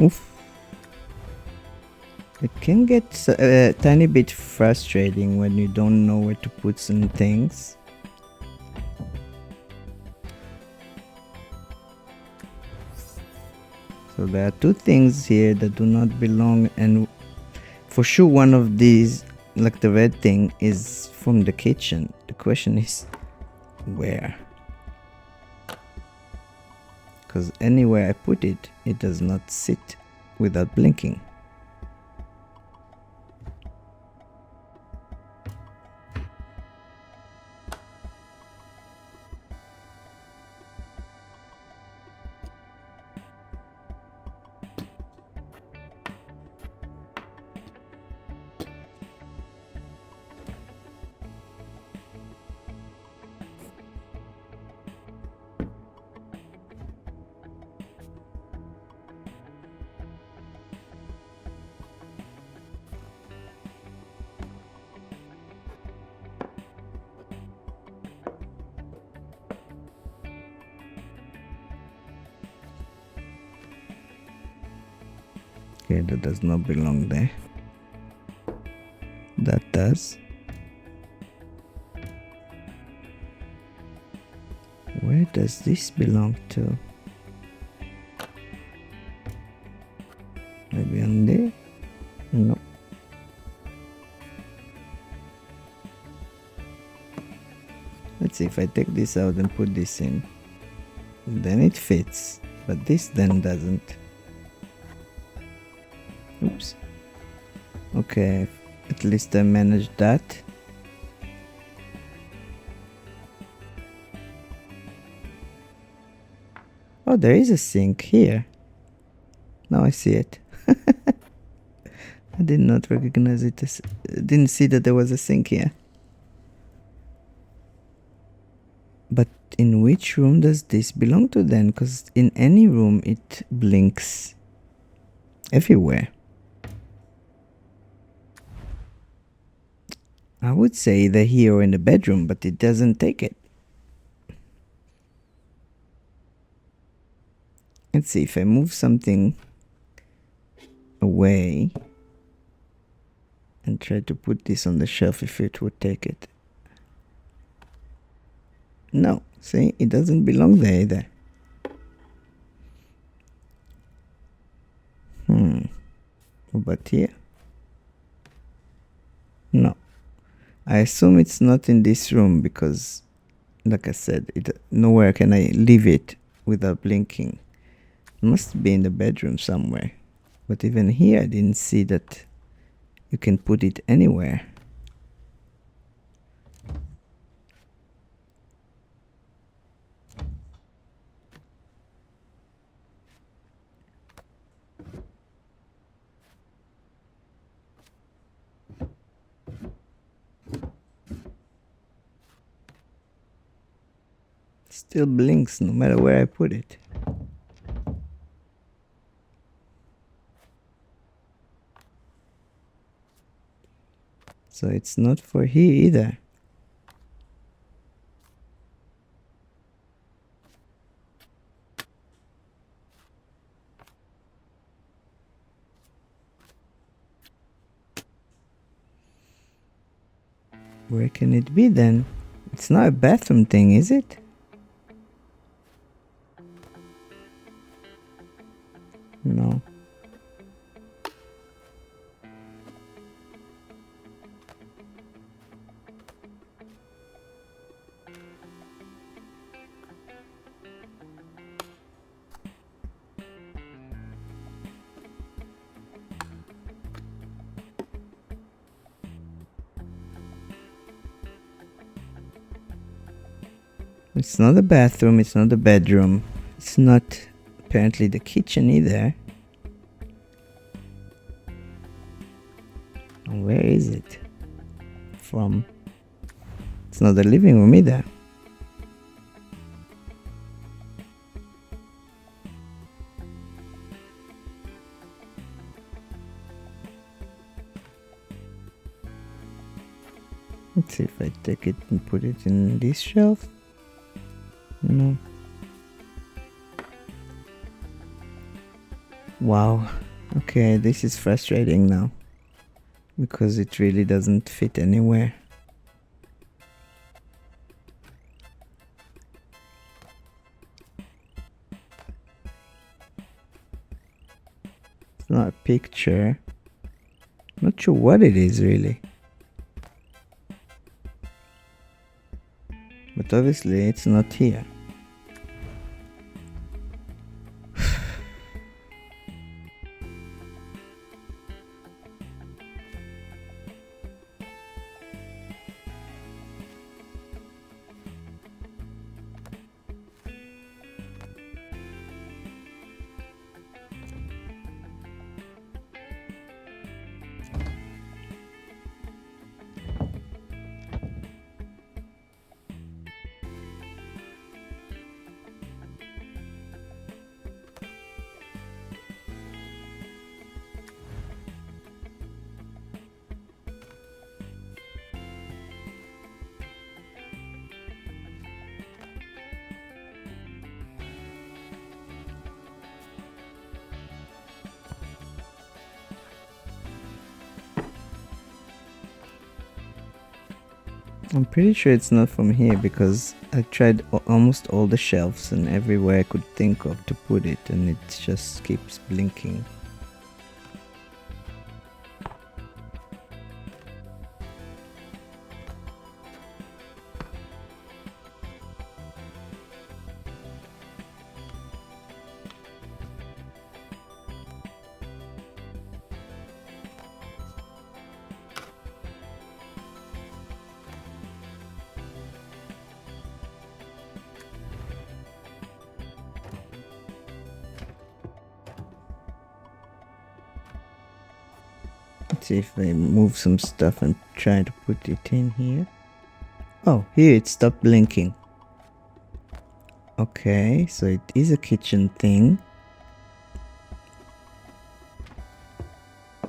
Oof. It can get a tiny bit frustrating when you don't know where to put some things. So there are two things here that do not belong, and for sure one of these, like the red thing, is from the kitchen. The question is where? Because anywhere I put it, it does not sit without blinking. Okay, that does not belong there. That does. Where does this belong to? Maybe on there? No. Let's see if I take this out and put this in. Then it fits, but this then doesn't. Oops. Okay, at least I managed that. Oh, there is a sink here. Now I see it. I did not recognize it. Didn't see that there was a sink here. But in which room does this belong to then? Because in any room it blinks everywhere. I would say either here or in the bedroom, but it doesn't take it. Let's see if I move something away and try to put this on the shelf, if it would take it. No, see, it doesn't belong there either. But here? No. I assume it's not in this room because, like I said, nowhere can I leave it without blinking. It must be in the bedroom somewhere. But even here I didn't see that you can put it anywhere. Still blinks no matter where I put it. So it's not for here either. Where can it be then? It's not a bathroom thing, is it? No. It's not a bathroom, it's not a bedroom. It's not apparently the kitchen either. Where is it from? It's not the living room either. Let's see if I take it and put it in this shelf. No. Wow. Okay, this is frustrating now. Because it really doesn't fit anywhere. It's not a picture. Not sure what it is really. But obviously it's not here. I'm pretty sure it's not from here because I tried almost all the shelves and everywhere I could think of to put it, and it just keeps blinking. Let's see if I move some stuff and try to put it in here. Oh, here it stopped blinking. Okay, so it is a kitchen thing.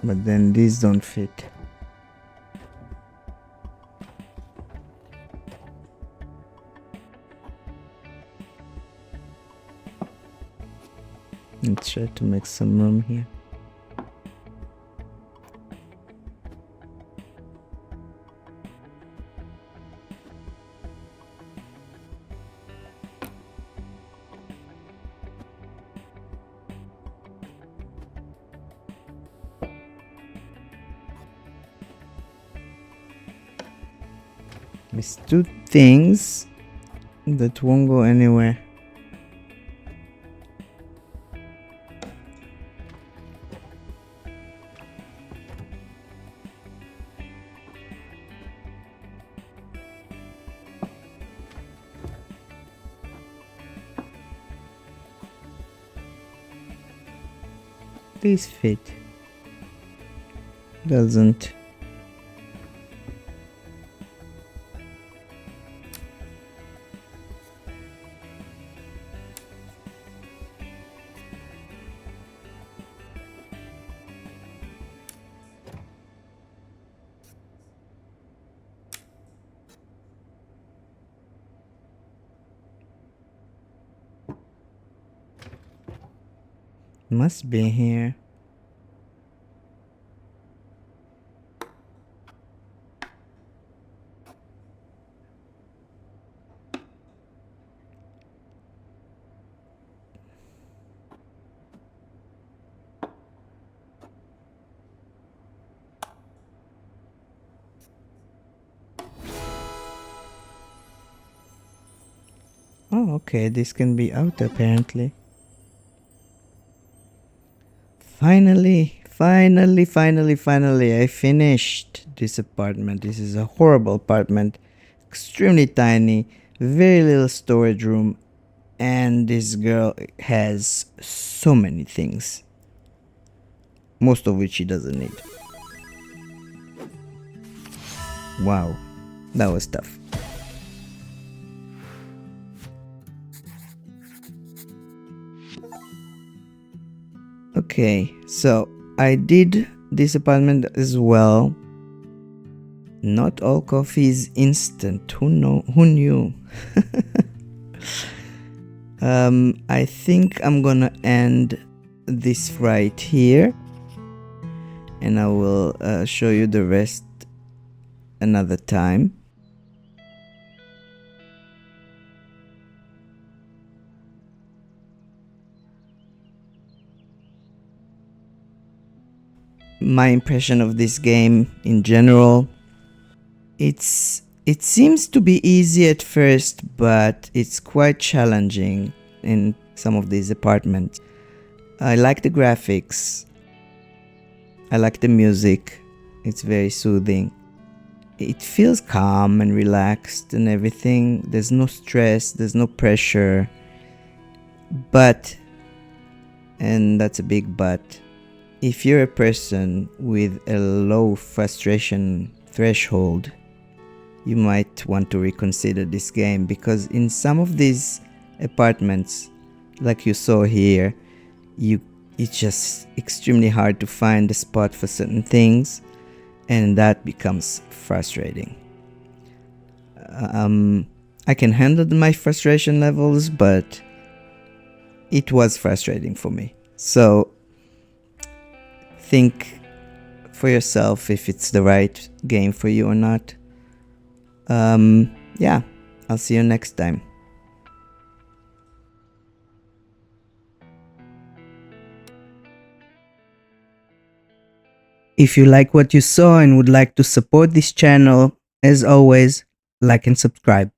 But then these don't fit. Let's try to make some room here. These two things that won't go anywhere. These fit. Doesn't. Must be here. Oh, okay, this can be out apparently. Finally, I finished this apartment. This is a horrible apartment. Extremely tiny, very little storage room, and this girl has so many things. Most of which she doesn't need. Wow, that was tough. Okay, so I did this apartment as well. Not all coffee is instant. Who knew? I think I'm gonna end this right here, and I will show you the rest another time. My impression of this game in general, it seems to be easy at first, but it's quite challenging in some of these apartments. I like the graphics. I like the music. It's very soothing. It feels calm and relaxed and everything. There's no stress, there's no pressure. But, and that's a big but, if you're a person with a low frustration threshold, you might want to reconsider this game, because in some of these apartments, like you saw here, it's just extremely hard to find a spot for certain things, and that becomes frustrating. I can handle my frustration levels, but it was frustrating for me. So think for yourself if it's the right game for you or not. Yeah, I'll see you next time. If you like what you saw and would like to support this channel, as always, like and subscribe.